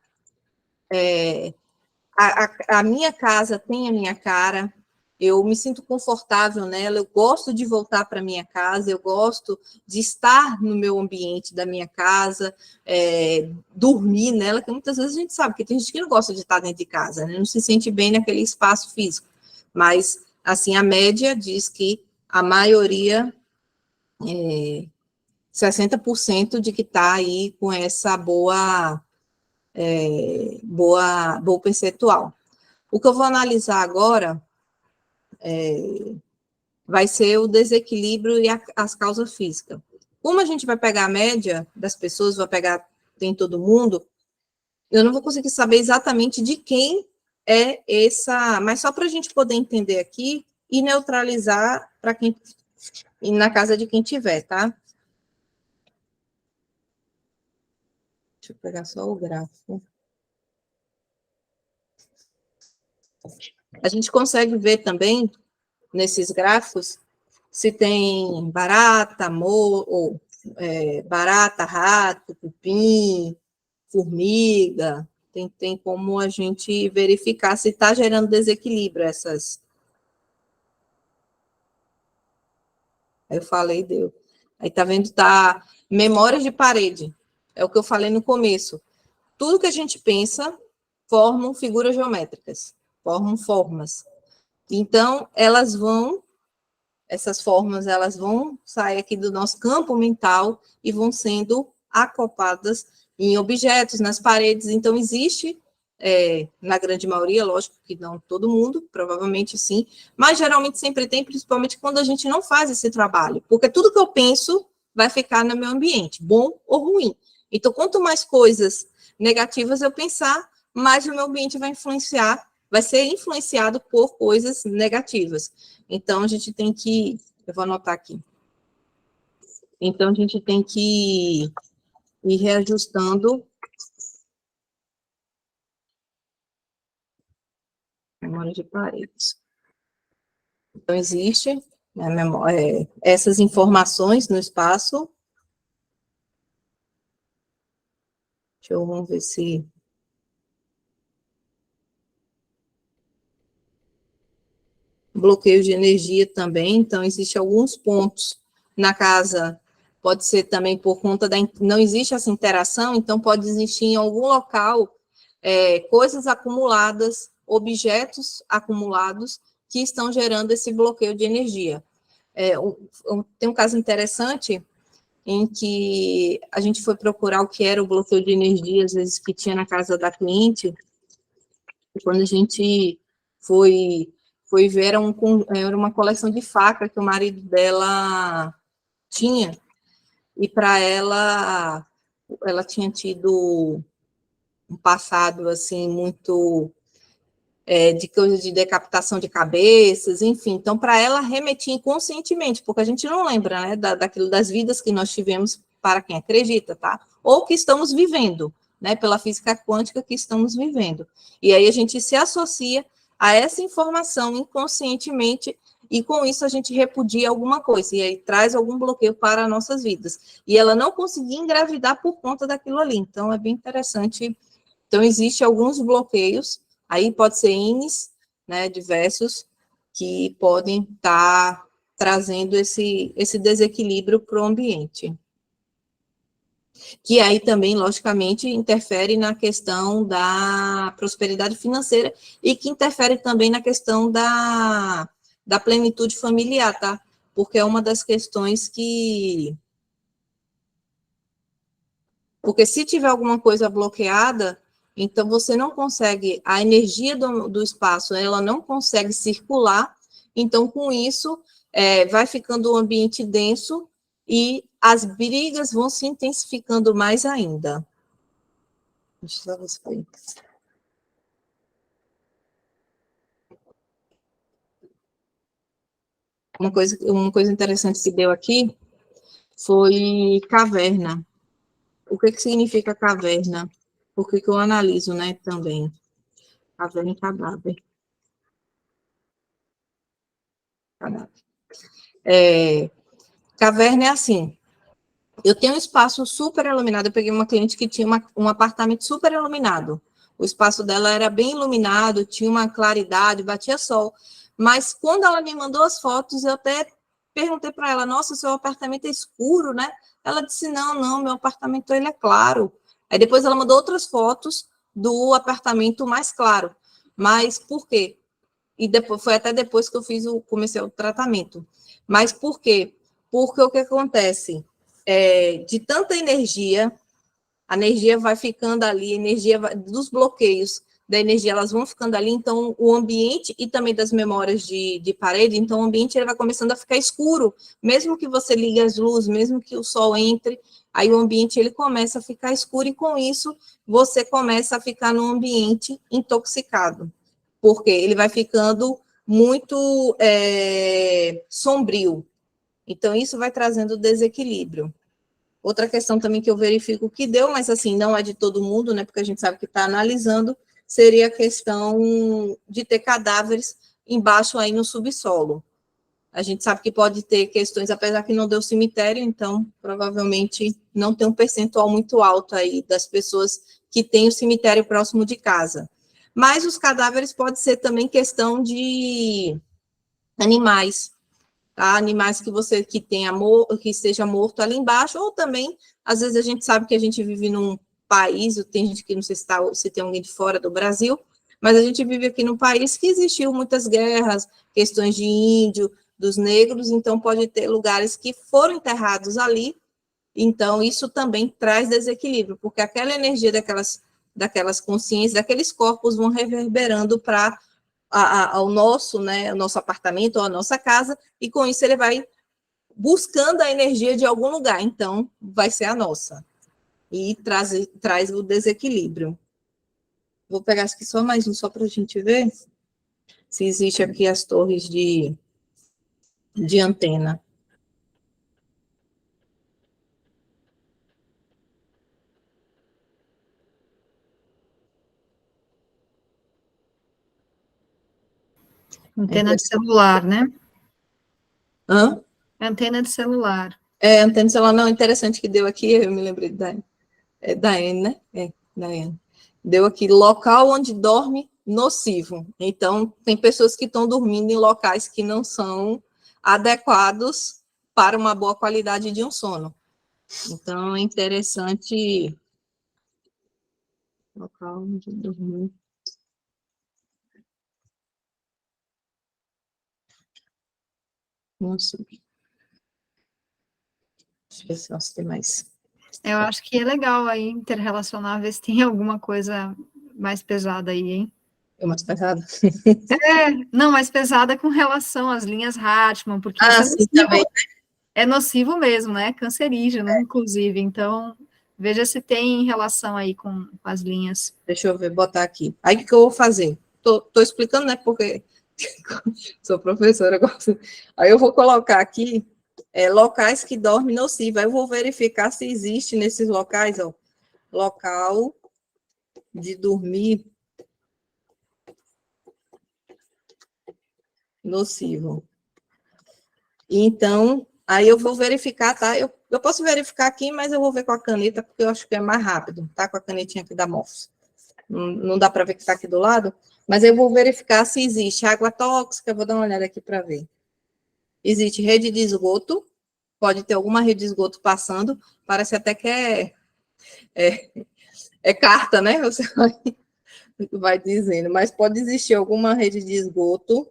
a minha casa tem a minha cara, eu me sinto confortável nela, eu gosto de voltar para minha casa, eu gosto de estar no meu ambiente da minha casa, dormir nela, que muitas vezes a gente sabe que tem gente que não gosta de estar dentro de casa, né? Não se sente bem naquele espaço físico, mas, assim, a média diz que a maioria 60% de que está aí com essa boa percentual. O que eu vou analisar agora vai ser o desequilíbrio e as causas físicas. Como a gente vai pegar a média das pessoas, tem todo mundo, eu não vou conseguir saber exatamente de quem é essa, mas só para a gente poder entender aqui e neutralizar para quem e na casa de quem tiver, tá? Deixa eu pegar só o gráfico. A gente consegue ver também, nesses gráficos, se tem barata, barata, rato, cupim, formiga, tem como a gente verificar se está gerando desequilíbrio essas. Aí eu falei, deu. Aí tá vendo, tá memórias de parede. É o que eu falei no começo. Tudo que a gente pensa formam figuras geométricas, formam formas. Então, essas formas, elas vão sair aqui do nosso campo mental e vão sendo acopladas em objetos, nas paredes. Então, existe, na grande maioria, lógico que não todo mundo, provavelmente sim, mas geralmente sempre tem, principalmente quando a gente não faz esse trabalho, porque tudo que eu penso vai ficar no meu ambiente, bom ou ruim. Então, quanto mais coisas negativas eu pensar, mais o meu ambiente vai ser influenciado por coisas negativas. Então, a gente tem que... Eu vou anotar aqui. Então, a gente tem que ir reajustando memória de paredes. Então, existe, né, essas informações no espaço. Vamos ver se... Bloqueio de energia também, então, existe alguns pontos na casa, pode ser também por conta não existe essa interação, então pode existir em algum local coisas acumuladas, objetos acumulados, que estão gerando esse bloqueio de energia. Tem um caso interessante em que a gente foi procurar o que era o bloqueio de energia, às vezes, que tinha na casa da cliente, e quando a gente foi ver, era uma coleção de faca que o marido dela tinha, e para ela tinha tido um passado, assim, muito de coisa de decapitação de cabeças, enfim, então para ela remetia inconscientemente, porque a gente não lembra, né, daquilo, das vidas que nós tivemos, para quem acredita, tá? Ou que estamos vivendo, né, pela física quântica que estamos vivendo. E aí a gente se associa a essa informação inconscientemente, e com isso a gente repudia alguma coisa, e aí traz algum bloqueio para nossas vidas. E ela não conseguia engravidar por conta daquilo ali, então é bem interessante. Então, existem alguns bloqueios, aí pode ser INES, né, diversos, que podem estar trazendo esse desequilíbrio para o ambiente. Que aí também, logicamente, interfere na questão da prosperidade financeira e que interfere também na questão da plenitude familiar, tá? Porque é uma das questões que... Porque se tiver alguma coisa bloqueada, então você não consegue, a energia do espaço, ela não consegue circular, então com isso vai ficando o ambiente denso e as brigas vão se intensificando mais ainda. Deixa eu só ver se foi. Uma coisa interessante que deu aqui foi caverna. O que significa caverna? Por que eu analiso, né, também? Caverna e cadáver. Caverna é assim, eu tenho um espaço super iluminado, eu peguei uma cliente que tinha um apartamento super iluminado, o espaço dela era bem iluminado, tinha uma claridade, batia sol, mas quando ela me mandou as fotos, eu até perguntei para ela, nossa, seu apartamento é escuro, né? Ela disse, não, meu apartamento ele é claro. Aí depois ela mandou outras fotos do apartamento mais claro, mas por quê? E depois, foi até depois que eu comecei o tratamento. Mas por quê? Porque o que acontece? de tanta energia, a energia vai ficando ali, a energia dos bloqueios da energia, elas vão ficando ali, então o ambiente, e também das memórias de parede, então o ambiente ele vai começando a ficar escuro, mesmo que você ligue as luzes, mesmo que o sol entre, aí o ambiente ele começa a ficar escuro, e com isso você começa a ficar num ambiente intoxicado, porque ele vai ficando muito sombrio, então isso vai trazendo desequilíbrio. Outra questão também que eu verifico que deu, mas assim, não é de todo mundo, né, porque a gente sabe que está analisando, seria a questão de ter cadáveres embaixo aí no subsolo. A gente sabe que pode ter questões, apesar que não deu cemitério, então provavelmente não tem um percentual muito alto aí das pessoas que têm o cemitério próximo de casa. Mas os cadáveres pode ser também questão de animais, tá? Animais que tenha que esteja morto ali embaixo, ou também, às vezes a gente sabe que a gente vive num país, tem gente que não sei se tem alguém de fora do Brasil, mas a gente vive aqui num país que existiu muitas guerras, questões de índio, dos negros, então pode ter lugares que foram enterrados ali, então isso também traz desequilíbrio, porque aquela energia daquelas consciências, daqueles corpos vão reverberando para ao nosso, né, o nosso apartamento ou a nossa casa, e com isso ele vai buscando a energia de algum lugar, então vai ser a nossa, e traz o desequilíbrio. Vou pegar aqui só mais um, só para a gente ver se existe aqui as torres de antena. Antena de celular, né? Hã? Antena de celular. Antena de celular, não, interessante que deu aqui, eu me lembrei da Daiane, né? Daiane. Deu aqui, local onde dorme nocivo. Então, tem pessoas que estão dormindo em locais que não são adequados para uma boa qualidade de um sono. Então, é interessante. Local onde dormir. Nocivo. Deixa eu ver se nós tem mais. Eu acho que é legal aí interrelacionar, ver se tem alguma coisa mais pesada aí, hein? É mais pesado? Não, mais pesada com relação às linhas Hartmann, porque isso Sim, também. é nocivo mesmo, né? Cancerígeno, inclusive. Então, veja se tem relação aí com as linhas. Deixa eu ver, botar aqui. Aí, o que eu vou fazer? Tô explicando, né, porque sou professora, gosto. Aí eu vou colocar aqui locais que dormem nocivo. Aí eu vou verificar se existe nesses locais, ó, local de dormir nocivo. Então, aí eu vou verificar, tá? Eu posso verificar aqui, mas eu vou ver com a caneta, porque eu acho que é mais rápido, tá? Com a canetinha aqui da Morphos. Não dá para ver que está aqui do lado, mas eu vou verificar se existe água tóxica, vou dar uma olhada aqui para ver. Existe rede de esgoto, pode ter alguma rede de esgoto passando, parece até que é carta, né? Você vai dizendo, mas pode existir alguma rede de esgoto.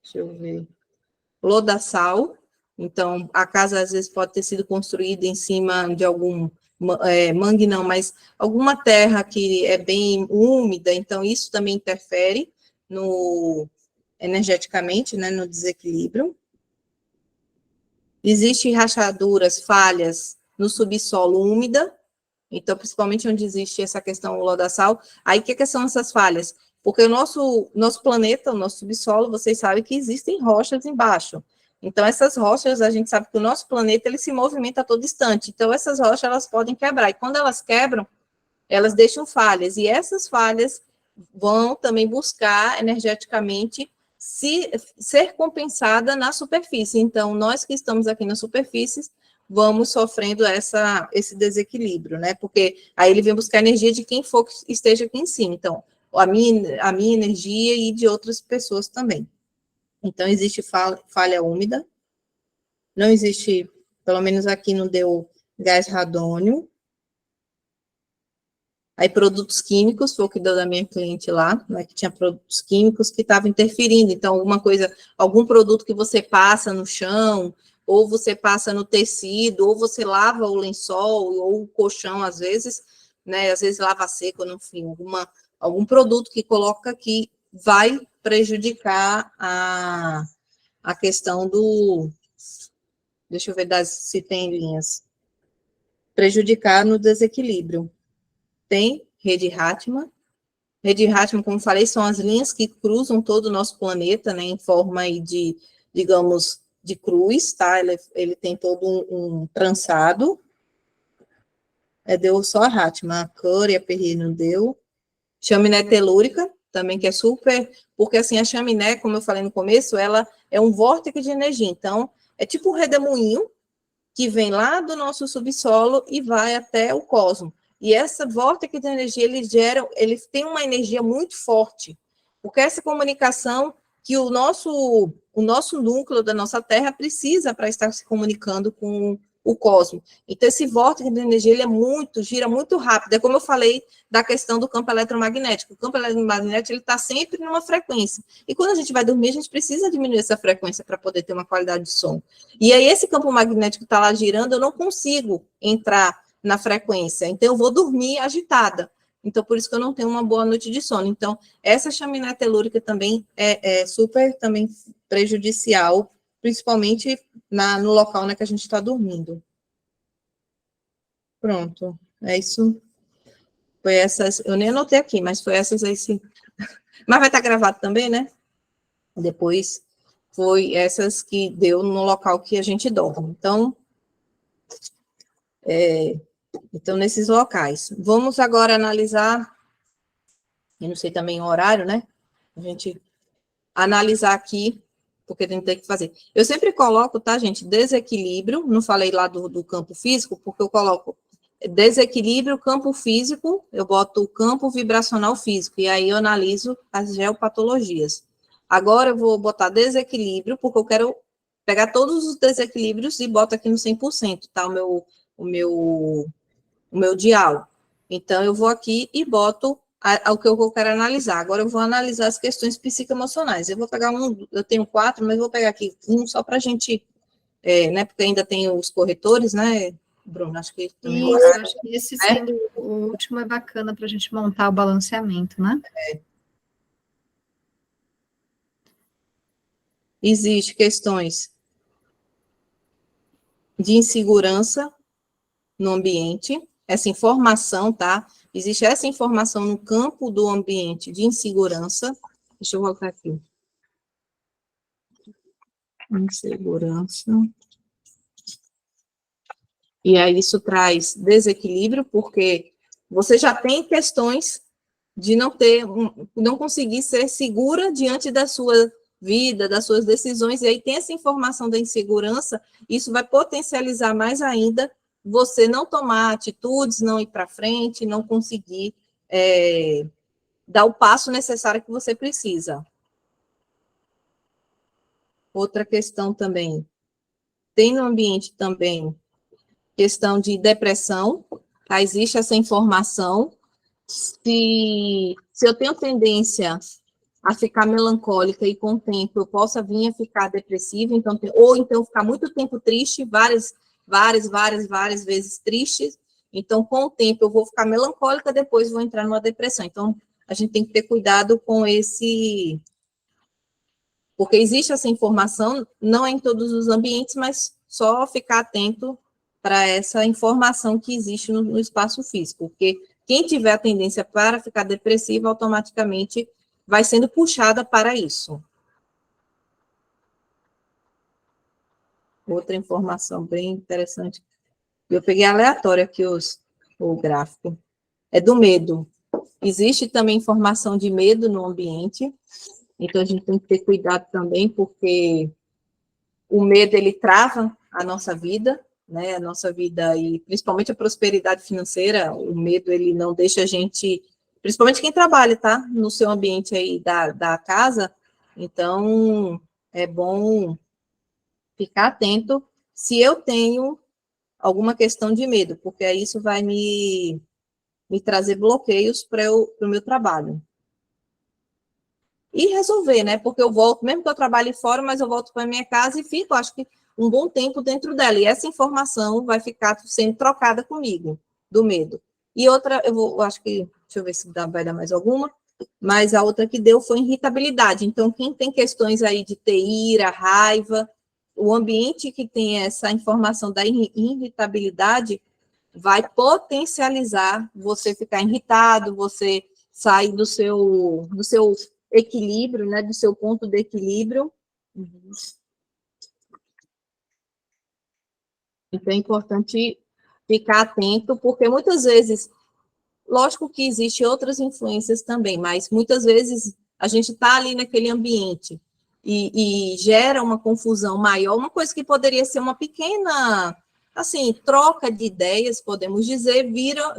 Deixa eu ver. Lodaçal, então a casa às vezes pode ter sido construída em cima de algum mangue não, mas alguma terra que é bem úmida, então isso também interfere energeticamente, né, no desequilíbrio. Existem rachaduras, falhas no subsolo úmida, então principalmente onde existe essa questão lodaçal. Aí o que são essas falhas? Porque o nosso planeta, o nosso subsolo, vocês sabem que existem rochas embaixo. Então, essas rochas, a gente sabe que o nosso planeta, ele se movimenta a todo instante. Então, essas rochas, elas podem quebrar. E quando elas quebram, elas deixam falhas. E essas falhas vão também buscar, energeticamente, ser compensada na superfície. Então, nós que estamos aqui na superfície, vamos sofrendo esse desequilíbrio, né? Porque aí ele vem buscar energia de quem for que esteja aqui em cima. Então, a minha energia e de outras pessoas também. Então, existe falha úmida, não existe, pelo menos aqui não deu gás radônio, Aí, produtos químicos, foi o que deu da minha cliente lá, né, que tinha produtos químicos que estavam interferindo. Então, alguma coisa, algum produto que você passa no chão, ou você passa no tecido, ou você lava o lençol, ou o colchão, às vezes, né, às vezes lava seco, enfim, algum produto que coloca que vai prejudicar a questão do... Deixa eu ver se tem linhas. Prejudicar no desequilíbrio. Tem rede Hartmann. Rede Hartmann, como falei, são as linhas que cruzam todo o nosso planeta, né, em forma aí de, digamos, de cruz, tá? Ele tem todo um trançado. Deu só a Hartmann, a Cor e a Perrier não deu. Chaminé telúrica, também que é super, porque assim, a chaminé, como eu falei no começo, ela é um vórtice de energia, então, é tipo um redemoinho que vem lá do nosso subsolo e vai até o cosmos. E essa vórtice de energia, ele tem uma energia muito forte, porque essa comunicação que o nosso núcleo da nossa Terra precisa para estar se comunicando com o cosmos. Então, esse vórtice de energia, ele gira muito rápido. É como eu falei da questão do campo eletromagnético. O campo eletromagnético, ele está sempre numa frequência. E quando a gente vai dormir, a gente precisa diminuir essa frequência para poder ter uma qualidade de som. E aí, esse campo magnético está lá girando, eu não consigo entrar na frequência. Então, eu vou dormir agitada. Então, por isso que eu não tenho uma boa noite de sono. Então, essa chaminé telúrica também é super também prejudicial, principalmente no local, né, que a gente está dormindo. Pronto, é isso. Foi essas, eu nem anotei aqui, mas foi essas aí sim. Mas vai estar gravado também, né? Depois foi essas que deu no local que a gente dorme. Então, nesses locais. Vamos agora analisar, eu não sei também o horário, né? A gente analisar aqui, porque a gente tem que fazer. Eu sempre coloco, tá, gente, desequilíbrio, não falei lá do campo físico, porque eu coloco desequilíbrio, campo físico, eu boto o campo vibracional físico, e aí eu analiso as geopatologias. Agora eu vou botar desequilíbrio, porque eu quero pegar todos os desequilíbrios e boto aqui no 100%, tá, o meu dial. Então, eu vou aqui e boto o que eu quero analisar. Agora, eu vou analisar as questões psicoemocionais. Eu vou pegar eu tenho 4, mas vou pegar aqui um só para a gente, né, porque ainda tem os corretores, né, Bruno? Acho que também Isso, horário, acho que esse né? sendo o último é bacana para a gente montar o balanceamento, né? Existem questões de insegurança no ambiente, essa informação, tá? Existe essa informação no campo do ambiente de insegurança. Deixa eu voltar aqui. Insegurança. E aí isso traz desequilíbrio, porque você já tem questões de não conseguir ser segura diante da sua vida, das suas decisões, e aí tem essa informação da insegurança, isso vai potencializar mais ainda você não tomar atitudes, não ir para frente, não conseguir dar o passo necessário que você precisa. Outra questão também, tem no ambiente também questão de depressão, tá? Existe essa informação. Se eu tenho tendência a ficar melancólica e com o tempo eu possa vir a ficar depressiva, então, ou então ficar muito tempo triste, várias vezes triste, então com o tempo eu vou ficar melancólica, depois vou entrar numa depressão. Então, a gente tem que ter cuidado com porque existe essa informação, não é em todos os ambientes, mas só ficar atento para essa informação que existe no espaço físico, porque quem tiver a tendência para ficar depressiva, automaticamente vai sendo puxada para isso. Outra informação bem interessante, eu peguei aleatório aqui o gráfico, é do medo. Existe também informação de medo no ambiente, então a gente tem que ter cuidado também, porque o medo, ele trava a nossa vida, né, a nossa vida, e principalmente a prosperidade financeira, o medo, ele não deixa a gente, principalmente quem trabalha, tá, no seu ambiente aí da casa, então, é bom ficar atento se eu tenho alguma questão de medo, porque isso vai me me trazer bloqueios para o meu trabalho. E resolver, né? Porque eu volto, mesmo que eu trabalhe fora, mas eu volto para minha casa e fico, acho que, um bom tempo dentro dela. E essa informação vai ficar sendo trocada comigo, do medo. E outra, acho que, deixa eu ver se vai dar mais alguma, mas a outra que deu foi irritabilidade. Então, quem tem questões aí de ter ira, raiva, o ambiente que tem essa informação da irritabilidade vai potencializar você ficar irritado, você sair do seu equilíbrio, né, do seu ponto de equilíbrio. Então, é importante ficar atento, porque muitas vezes, lógico que existem outras influências também, mas muitas vezes a gente está ali naquele ambiente e gera uma confusão maior, uma coisa que poderia ser uma pequena, assim, troca de ideias, podemos dizer,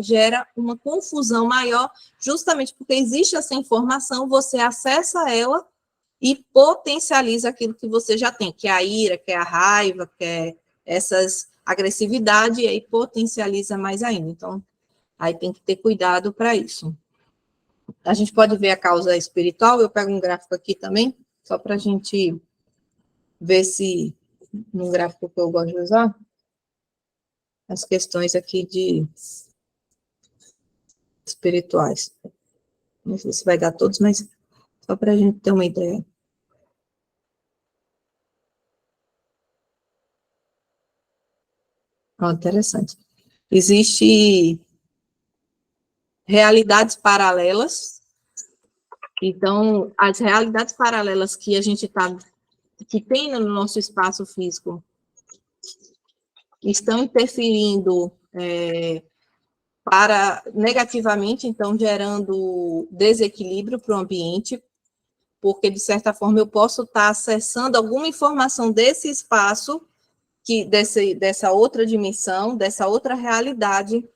gera uma confusão maior, justamente porque existe essa informação, você acessa ela e potencializa aquilo que você já tem, que é a ira, que é a raiva, que é essas agressividade, e aí potencializa mais ainda. Então, aí tem que ter cuidado para isso. A gente pode ver a causa espiritual, eu pego um gráfico aqui também, só para a gente ver se, no gráfico que eu gosto de usar, as questões aqui de espirituais. Não sei se vai dar todos, mas só para a gente ter uma ideia. Interessante. Existe realidades paralelas. Então, as realidades paralelas que a gente que tem no nosso espaço físico estão interferindo negativamente, então gerando desequilíbrio para o ambiente, porque de certa forma eu posso estar acessando alguma informação desse espaço, dessa outra dimensão, dessa outra realidade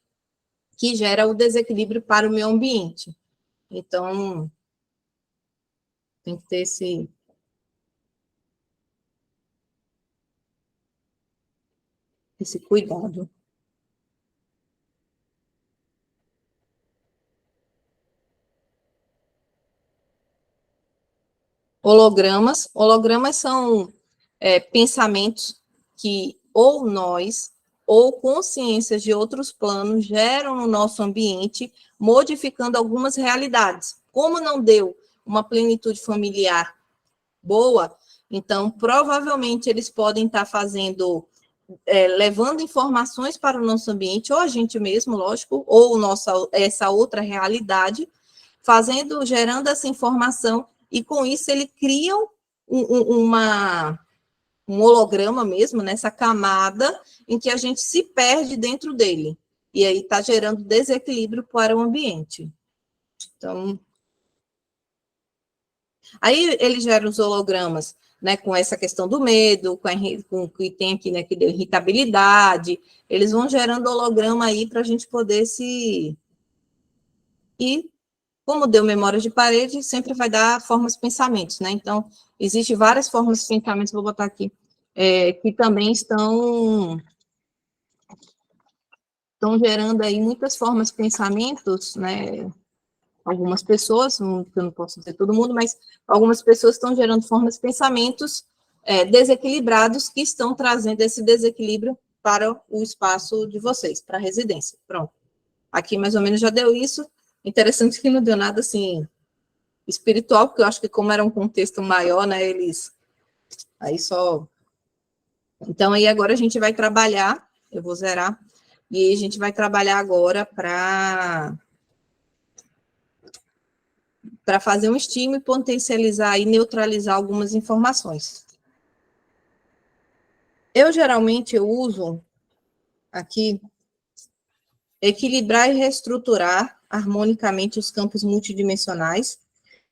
que gera o desequilíbrio para o meu ambiente. Então, tem que ter esse cuidado. Hologramas são pensamentos que ou nós ou consciências de outros planos geram no nosso ambiente, modificando algumas realidades. Como não deu uma plenitude familiar boa, então provavelmente eles podem estar fazendo, levando informações para o nosso ambiente, ou a gente mesmo, lógico, ou essa outra realidade, gerando essa informação, e com isso ele cria um holograma mesmo, nessa camada, em que a gente se perde dentro dele. E aí está gerando desequilíbrio para o ambiente. Então, aí ele gera os hologramas, né, com essa questão do medo, com o que tem aqui, né, que deu irritabilidade, eles vão gerando holograma aí para a gente poder E, como deu memória de parede, sempre vai dar formas de pensamentos, né? Então, existem várias formas de pensamentos, vou botar aqui, que também estão gerando aí muitas formas de pensamentos, né? Algumas pessoas, eu não posso dizer todo mundo, mas algumas pessoas estão gerando formas de pensamentos desequilibrados que estão trazendo esse desequilíbrio para o espaço de vocês, para a residência. Pronto. Aqui, mais ou menos, já deu isso. Interessante que não deu nada, assim, espiritual, porque eu acho que como era um contexto maior, né, aí só... Então, aí agora a gente vai trabalhar, eu vou zerar, e a gente vai trabalhar agora para fazer um estímulo e potencializar e neutralizar algumas informações. Geralmente, eu uso aqui equilibrar e reestruturar harmonicamente os campos multidimensionais,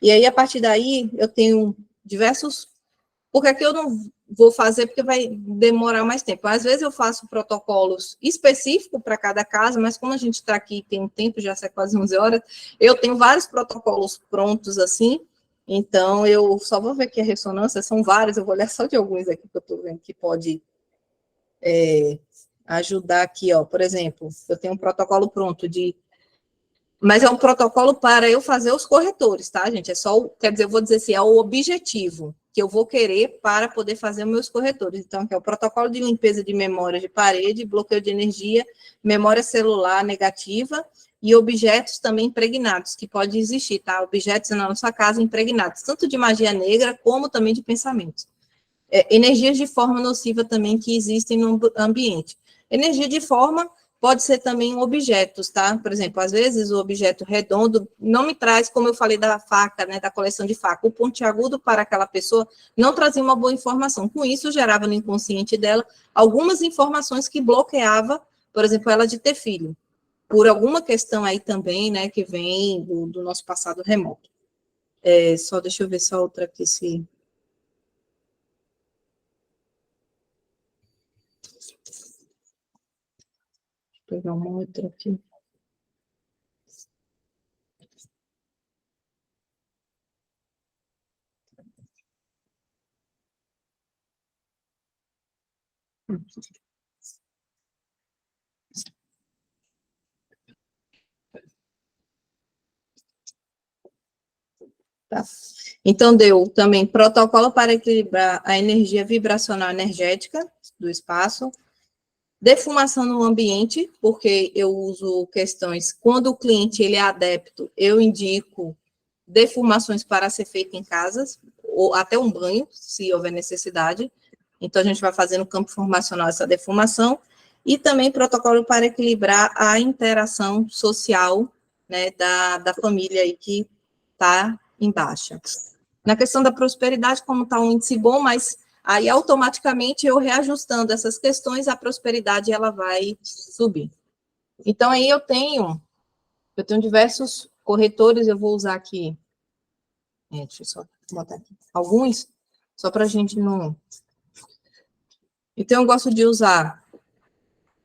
e aí, a partir daí, eu tenho diversos... Porque aqui eu não vou fazer, porque vai demorar mais tempo. Às vezes eu faço protocolos específicos para cada caso, mas como a gente está aqui, tem um tempo, já são quase 11 horas, eu tenho vários protocolos prontos, assim, então eu só vou ver aqui a ressonância, são vários, eu vou olhar só de alguns aqui que eu estou vendo que pode ajudar aqui, ó. Por exemplo, eu tenho um protocolo pronto de Mas é um protocolo para eu fazer os corretores, tá, gente? É só, quer dizer, eu vou dizer assim, é o objetivo que eu vou querer para poder fazer os meus corretores. Então, aqui é o protocolo de limpeza de memória de parede, bloqueio de energia, memória celular negativa e objetos também impregnados, que pode existir, tá? Objetos na nossa casa impregnados, tanto de magia negra como também de pensamentos. Energias de forma nociva também que existem no ambiente. Energia de forma pode ser também objetos, tá? Por exemplo, às vezes o objeto redondo não me traz, como eu falei da faca, né, da coleção de faca, o pontiagudo para aquela pessoa não trazia uma boa informação. Com isso, gerava no inconsciente dela algumas informações que bloqueava, por exemplo, ela de ter filho, por alguma questão aí também, né, que vem do nosso passado remoto. Só deixa eu ver só outra aqui, se... Vou pegar uma outra aqui. Tá. Então, deu também protocolo para equilibrar a energia vibracional energética do espaço, defumação no ambiente, porque eu uso questões, quando o cliente ele é adepto, eu indico defumações para ser feita em casas, ou até um banho, se houver necessidade. Então, a gente vai fazer no campo formacional essa defumação, e também protocolo para equilibrar a interação social, né, da família aí que está em baixa. Na questão da prosperidade, como está um índice bom, mas aí automaticamente eu reajustando essas questões, a prosperidade ela vai subir. Então, aí eu tenho diversos corretores, eu vou usar aqui, deixa eu só botar aqui, alguns, só para a gente não... Então, eu gosto de usar,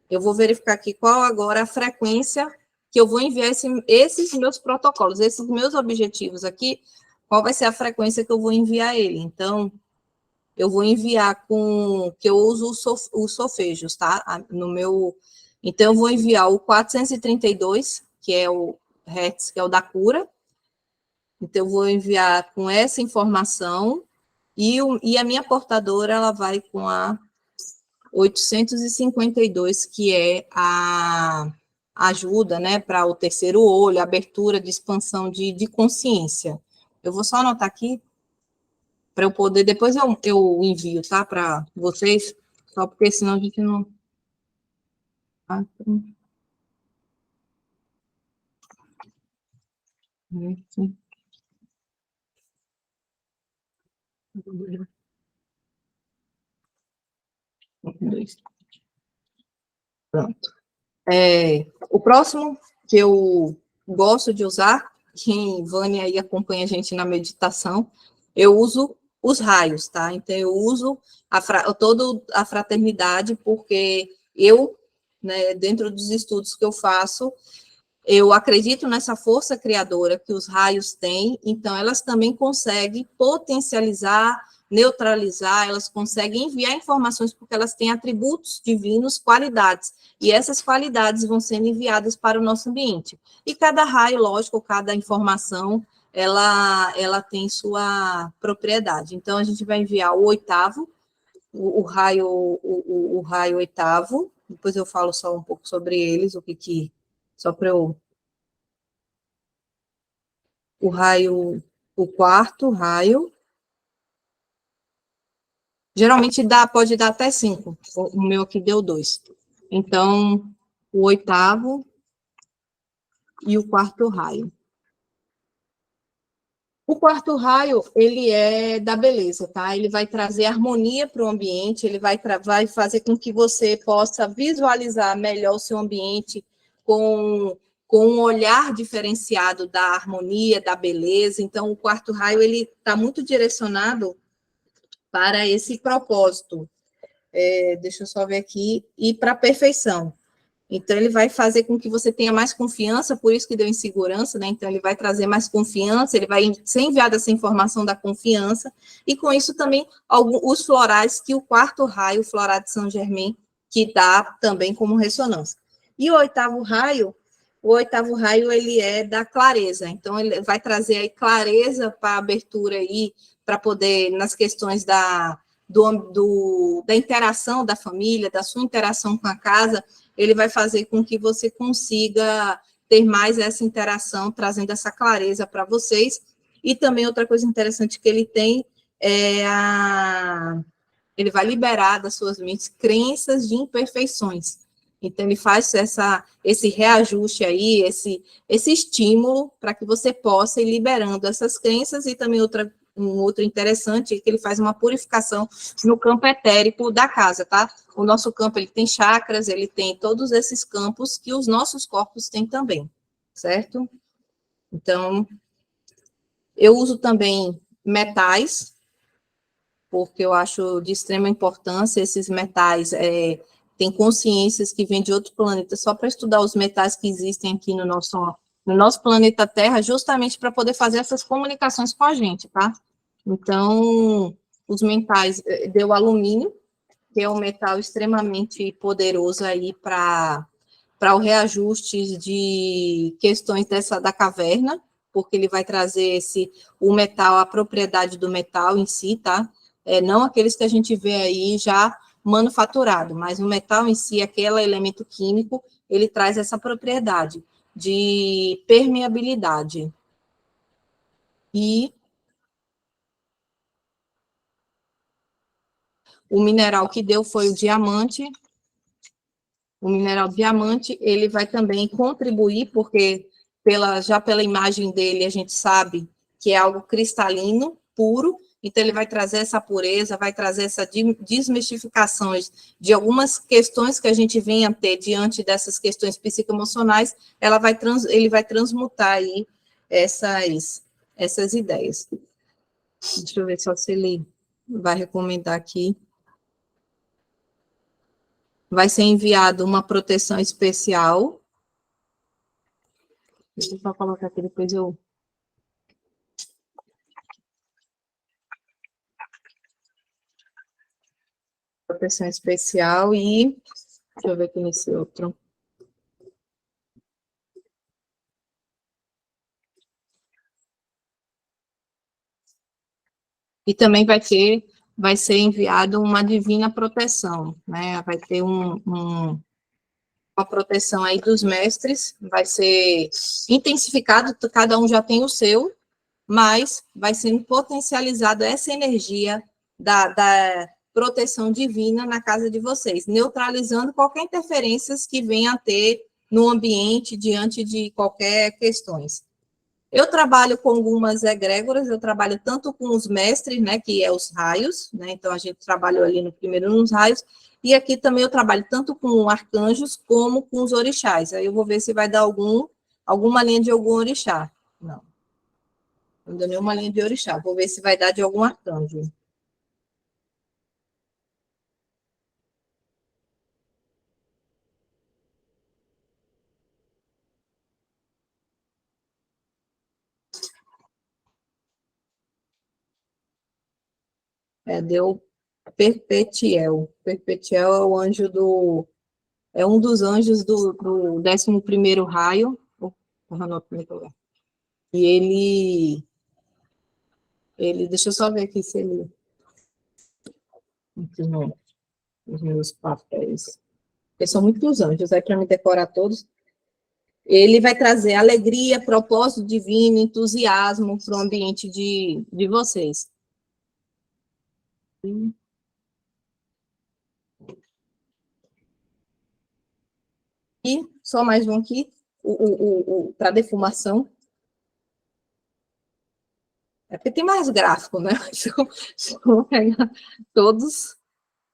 eu vou verificar aqui qual agora a frequência que eu vou enviar esses meus protocolos, esses meus objetivos aqui, qual vai ser a frequência que eu vou enviar ele. Então, eu vou enviar que eu uso os solfejos, tá? No meu... Então, eu vou enviar o 432, que é o Hertz, que é o da cura. Então, eu vou enviar com essa informação, e a minha portadora, ela vai com a 852, que é a ajuda, né, para o terceiro olho, abertura de expansão de consciência. Eu vou só anotar aqui, para eu poder, depois eu envio, tá, para vocês, só porque senão a gente não... Pronto. O próximo que eu gosto de usar, quem Vânia aí acompanha a gente na meditação, eu uso os raios, tá? Então, eu uso toda a fraternidade, porque eu, né, dentro dos estudos que eu faço, eu acredito nessa força criadora que os raios têm, então elas também conseguem potencializar, neutralizar, elas conseguem enviar informações porque elas têm atributos divinos, qualidades, e essas qualidades vão sendo enviadas para o nosso ambiente. E cada raio, lógico, cada informação, ela tem sua propriedade. Então, a gente vai enviar o oitavo, o raio oitavo, depois eu falo só um pouco sobre eles, só para eu... O quarto raio, geralmente pode dar até 5, o meu aqui deu 2. Então, o oitavo e o quarto raio. O quarto raio, ele é da beleza, tá? Ele vai trazer harmonia para o ambiente, ele vai fazer com que você possa visualizar melhor o seu ambiente com um olhar diferenciado da harmonia, da beleza. Então, o quarto raio, ele está muito direcionado para esse propósito. Deixa eu só ver aqui, e para a perfeição. Então, ele vai fazer com que você tenha mais confiança, por isso que deu insegurança, né? Então, ele vai trazer mais confiança, ele vai ser enviado essa informação da confiança, e com isso também os florais que o quarto raio, o floral de Saint Germain, que dá também como ressonância. E o oitavo raio O 8º raio, ele é da clareza, então ele vai trazer aí clareza para a abertura aí, para poder, nas questões da interação da família, da sua interação com a casa, ele vai fazer com que você consiga ter mais essa interação, trazendo essa clareza para vocês. E também outra coisa interessante que ele tem é ele vai liberar das suas mentes crenças de imperfeições. Então, ele faz esse reajuste aí, esse estímulo para que você possa ir liberando essas crenças, e também um outro interessante é que ele faz uma purificação no campo etérico da casa, tá? O nosso campo, ele tem chakras, ele tem todos esses campos que os nossos corpos têm também, certo? Então, eu uso também metais, porque eu acho de extrema importância. Esses metais, tem consciências que vêm de outro planeta, só para estudar os metais que existem aqui no nosso planeta Terra, justamente para poder fazer essas comunicações com a gente, tá? Então, os metais, deu alumínio, que é um metal extremamente poderoso aí para o reajuste de questões da caverna, porque ele vai trazer o metal, a propriedade do metal em si, tá? Não aqueles que a gente vê aí já manufaturado, mas o metal em si, aquele elemento químico, ele traz essa propriedade de permeabilidade. E o mineral que deu foi o diamante. O mineral diamante, ele vai também contribuir, porque já pela imagem dele, a gente sabe que é algo cristalino, puro, então ele vai trazer essa pureza, vai trazer essa desmistificação de algumas questões que a gente vem a ter diante dessas questões psicoemocionais, ele vai transmutar aí essas ideias. Deixa eu ver só se ele vai recomendar aqui. Vai ser enviado uma proteção especial. Deixa eu só colocar aqui, depois eu... Proteção especial e... Deixa eu ver aqui nesse outro. E também vai ser enviado uma divina proteção, né? Vai ter uma proteção aí dos mestres, vai ser intensificado, cada um já tem o seu, mas vai sendo potencializada essa energia da proteção divina na casa de vocês, neutralizando qualquer interferências que venha a ter no ambiente diante de qualquer questões. Eu trabalho com algumas egrégoras, eu trabalho tanto com os mestres, né, que é os raios, né, então a gente trabalhou ali no primeiro nos raios, e aqui também eu trabalho tanto com arcanjos como com os orixás. Aí eu vou ver se vai dar alguma linha de algum orixá. Não deu nenhuma linha de orixá, vou ver se vai dar de algum arcanjo. Deu Perpetiel. Perpetiel é o anjo é um dos anjos do 11º raio. E deixa eu só ver aqui se ele... Aqui nos meus papéis. Porque são muitos anjos, aí para me decorar todos. Ele vai trazer alegria, propósito divino, entusiasmo para o ambiente de vocês. E só mais um aqui, para defumação. É porque tem mais gráfico, né? Deixa eu pegar todos,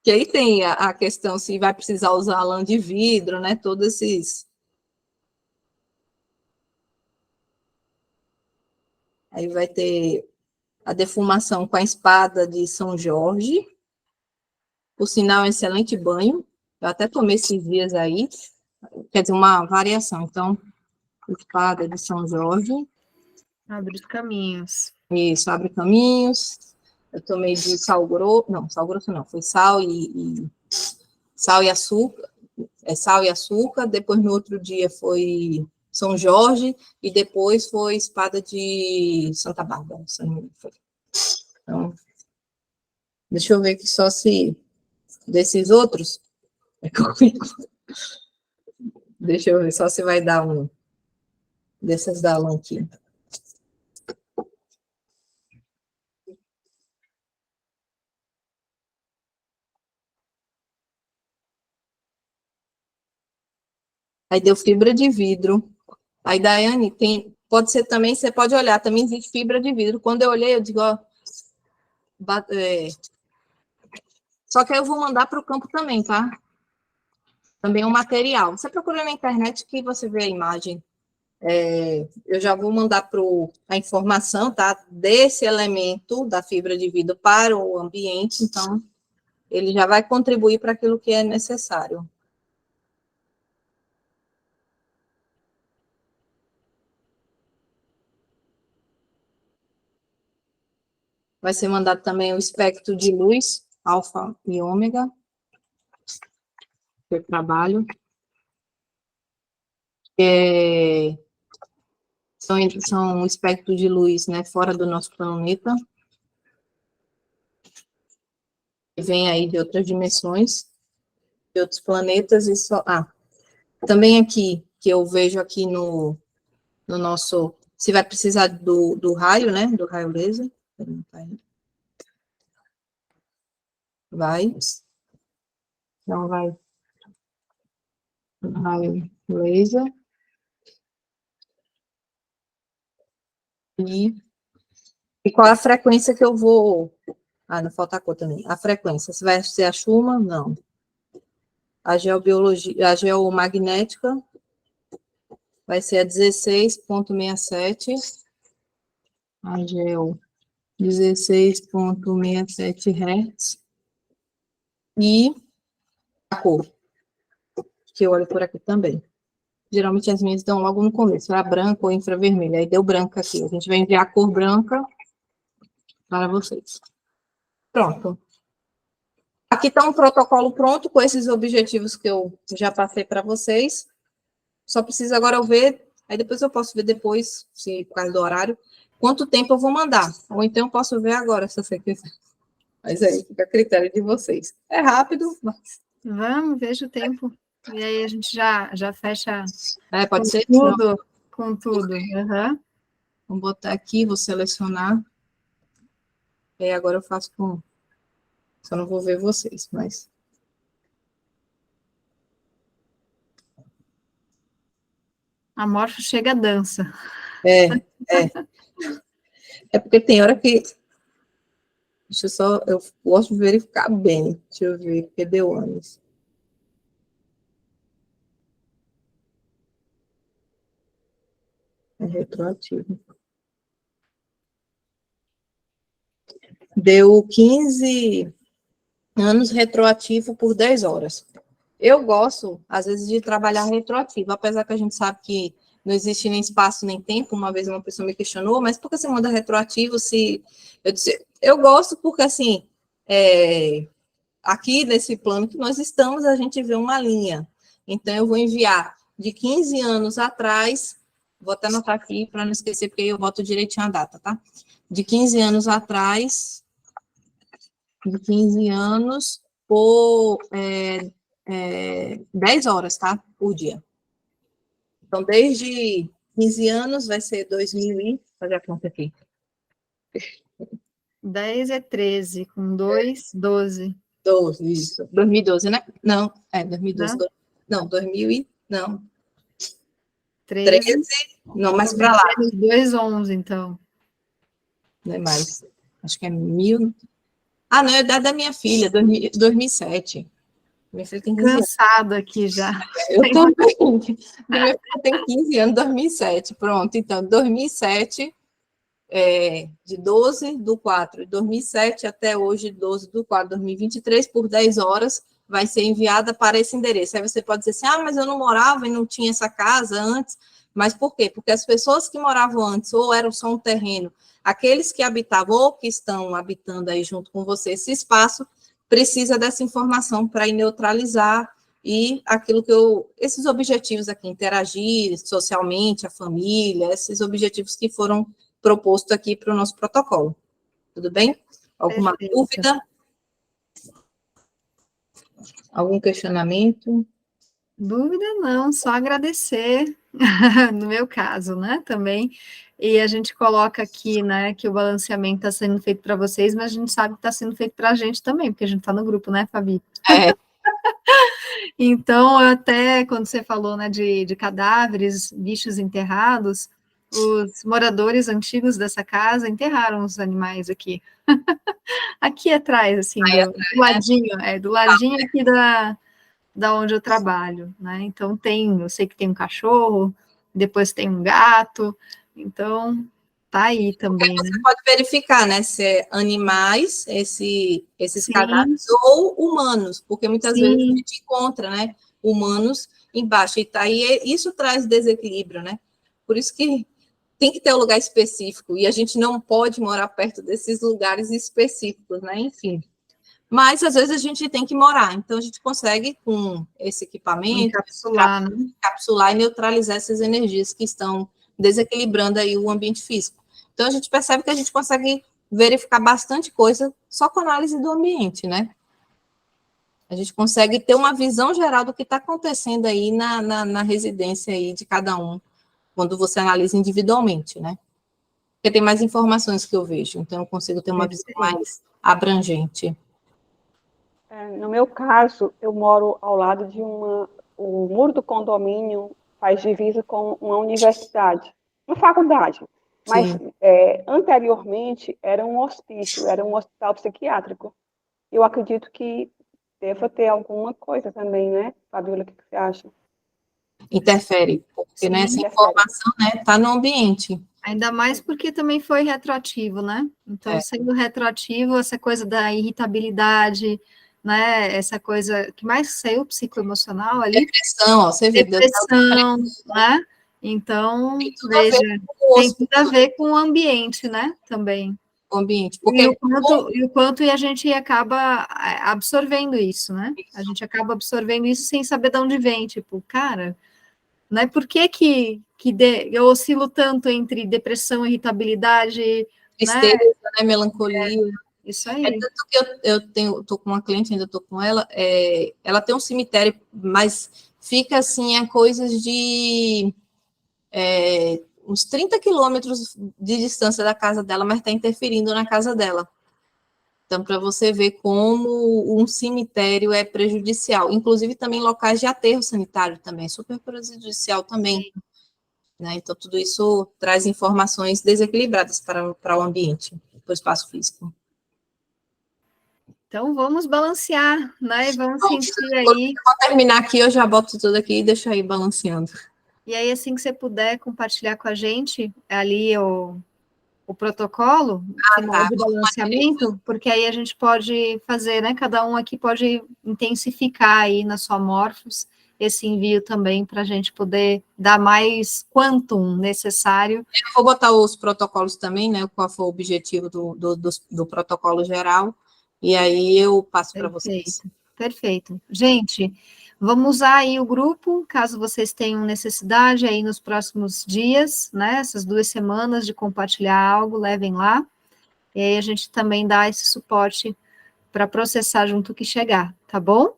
que aí tem a questão se vai precisar usar lã de vidro, né? Todos esses... Aí vai ter a defumação com a espada de São Jorge. Por sinal, é um excelente banho. Eu até tomei esses dias aí. Quer dizer, uma variação. Então, espada de São Jorge. Abre os caminhos. Isso, abre caminhos. Eu tomei de sal grosso. Não, sal grosso não. Foi sal e açúcar. Sal e açúcar. Depois, no outro dia, foi São Jorge, e depois foi Espada de Santa Bárbara. Se não me engano, foi. Então, deixa eu ver aqui só se desses outros. Deixa eu ver só se vai dar um desses da Alan aqui. Aí deu fibra de vidro. Aí, Daiane, pode ser também, você pode olhar, também existe fibra de vidro. Quando eu olhei, eu digo, ó, só que aí eu vou mandar para o campo também, tá? Também um material. Você procura na internet que você vê a imagem. Eu já vou mandar a informação, tá? Desse elemento da fibra de vidro para o ambiente, então ele já vai contribuir para aquilo que é necessário. Vai ser mandado também o espectro de luz, alfa e ômega, que eu trabalho. São espectros de luz, né, fora do nosso planeta. Que vem aí de outras dimensões, de outros planetas. Também aqui, que eu vejo aqui no nosso... Se vai precisar do raio, né, do raio laser. Vai. Então, vai raio laser. E qual a frequência que eu vou... não falta a cor também. A frequência, se vai ser a Schumann? Não. A geomagnética vai ser a 16,67. A geo 16,67 Hz. E a cor, que eu olho por aqui também. Geralmente as minhas dão logo no começo, era branca ou infravermelha, aí deu branca aqui. A gente vai enviar a cor branca para vocês. Pronto. Aqui está um protocolo pronto com esses objetivos que eu já passei para vocês. Só preciso agora eu ver, aí depois eu posso ver depois, se por causa do horário, quanto tempo eu vou mandar. Ou então eu posso ver agora, se você quiser. Mas aí fica a critério de vocês. É rápido, mas... Vamos, veja o tempo. E aí a gente já fecha pode ser tudo, com tudo. Uhum. Vou botar aqui, vou selecionar. E aí agora eu faço com... Só não vou ver vocês, mas... A Morfo chega a dança. É porque tem hora que... Deixa eu só... Eu gosto de verificar bem. Deixa eu ver, porque deu anos. É retroativo. Deu 15 anos retroativo por 10 horas. Eu gosto, às vezes, de trabalhar retroativo, apesar que a gente sabe que não existe nem espaço nem tempo. Uma vez uma pessoa me questionou, mas por que você manda retroativo se... Eu disse, eu gosto porque, assim, aqui nesse plano que nós estamos, a gente vê uma linha. Então, eu vou enviar de 15 anos atrás, vou até anotar aqui para não esquecer, porque eu boto direitinho a data, tá? De 15 anos atrás, de 15 anos por 10 horas, tá? Por dia. Então, desde 15 anos vai ser 2000 e... Fazer a conta aqui. 10 é 13, com 2, 12. 12, isso. 2012, né? Não, 2012. Não, 2000 e... Não. 13. Não, mais para lá. 2, 11, então. Não é mais. Acho que é 1000... não, é a idade da minha filha, 2007. Minha filha tem 15 anos. Cansada aqui já. Eu também. Minha filha tem 15 anos, 2007. Pronto, então, 2007, de 12/4 de 2007 até hoje, 12/4 de 2023, por 10 horas, vai ser enviada para esse endereço. Aí você pode dizer assim, mas eu não morava e não tinha essa casa antes. Mas por quê? Porque as pessoas que moravam antes, ou eram só um terreno, aqueles que habitavam ou que estão habitando aí junto com você esse espaço, precisa dessa informação para ir neutralizar e esses objetivos aqui, interagir socialmente, a família, esses objetivos que foram propostos aqui para o nosso protocolo. Tudo bem? Alguma dúvida? Algum questionamento? Dúvida não, só agradecer, no meu caso, né, também, e a gente coloca aqui, né, que o balanceamento está sendo feito para vocês, mas a gente sabe que está sendo feito para a gente também, porque a gente está no grupo, né, Fabi? É. Então, até quando você falou, né, de cadáveres, bichos enterrados, os moradores antigos dessa casa enterraram os animais aqui. Aqui atrás, assim, do ladinho, do ladinho aqui da onde eu trabalho, né? Então eu sei que tem um cachorro, depois tem um gato, então tá aí também, né? Você pode verificar, né, se é animais, esses Sim. cadáveres, ou humanos, porque muitas Sim. vezes a gente encontra, né, humanos embaixo, e tá aí, isso traz desequilíbrio, né? Por isso que tem que ter um lugar específico, e a gente não pode morar perto desses lugares específicos, né? Enfim. Mas, às vezes, a gente tem que morar. Então, a gente consegue, com esse equipamento, encapsular e neutralizar essas energias que estão desequilibrando aí o ambiente físico. Então, a gente percebe que a gente consegue verificar bastante coisa só com análise do ambiente, né? A gente consegue ter uma visão geral do que está acontecendo aí na residência aí de cada um, quando você analisa individualmente, né? Porque tem mais informações que eu vejo, então eu consigo ter uma visão mais abrangente. No meu caso, eu moro ao lado de o muro do condomínio faz divisa com uma universidade, uma faculdade, mas anteriormente era um hospício, era um hospital psiquiátrico. Eu acredito que deva ter alguma coisa também, né, Fabiola, o que você acha? Interfere, porque né, essa informação está no ambiente. Ainda mais porque também foi retroativo, né? Então, sendo retroativo, essa coisa da irritabilidade, né? Essa coisa que mais saiu psicoemocional ali. Depressão, ó, você vê. Depressão, né? Então, veja, tem tudo a ver com o ambiente, né? Também. O ambiente. Porque e o quanto a gente acaba absorvendo isso, né? A gente acaba absorvendo isso sem saber de onde vem. Tipo, cara, né? Por que eu oscilo tanto entre depressão, irritabilidade, tristeza, né? Melancolia. Isso aí. É tanto que eu tô com uma cliente, ainda estou com ela, ela tem um cemitério, mas fica assim a coisas de uns 30 quilômetros de distância da casa dela, mas está interferindo na casa dela. Então, para você ver como um cemitério é prejudicial, inclusive também locais de aterro sanitário também, super prejudicial também. Né? Então, tudo isso traz informações desequilibradas para o ambiente, para o espaço físico. Então, vamos balancear, né? Vamos sentir aí. Vou terminar aqui, eu já boto tudo aqui e deixo aí balanceando. E aí, assim que você puder compartilhar com a gente ali o protocolo de balanceamento, porque aí a gente pode fazer, né? Cada um aqui pode intensificar aí na sua Morphos esse envio também para a gente poder dar mais quantum necessário. Eu vou botar os protocolos também, né? Qual foi o objetivo do protocolo geral, e aí eu passo para vocês. Perfeito. Gente, vamos usar aí o grupo, caso vocês tenham necessidade aí nos próximos dias, né? Essas 2 semanas de compartilhar algo, levem lá. E aí a gente também dá esse suporte para processar junto que chegar, tá bom?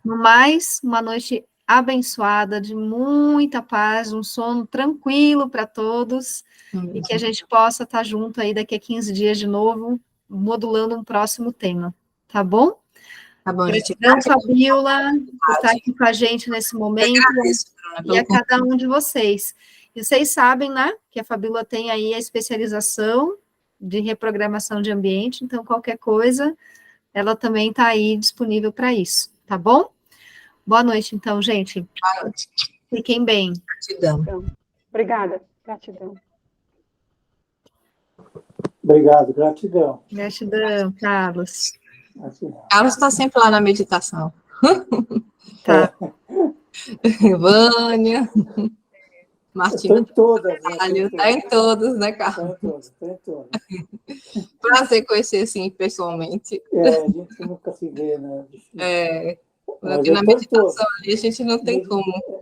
No mais, uma noite abençoada, de muita paz, um sono tranquilo para todos, e que a gente possa estar junto aí daqui a 15 dias de novo, modulando um próximo tema, tá bom? Tá bom, gente. Gratidão, Fabiola, por estar aqui com a gente nesse momento, e a cada um de vocês. E vocês sabem, né, que a Fabiola tem aí a especialização de reprogramação de ambiente, então qualquer coisa, ela também está aí disponível para isso, tá bom? Boa noite, então, gente. Boa noite. Fiquem bem. Gratidão. Obrigada. Gratidão. Obrigado, gratidão. Gratidão, Carlos. Carlos está sempre lá na meditação. Tá. Vânia, Martina. Está em todas. Está em todos, né, Carlos? Está em todas. Prazer conhecer, assim, pessoalmente. A gente nunca se vê, né? Porque na meditação ali a gente não tem como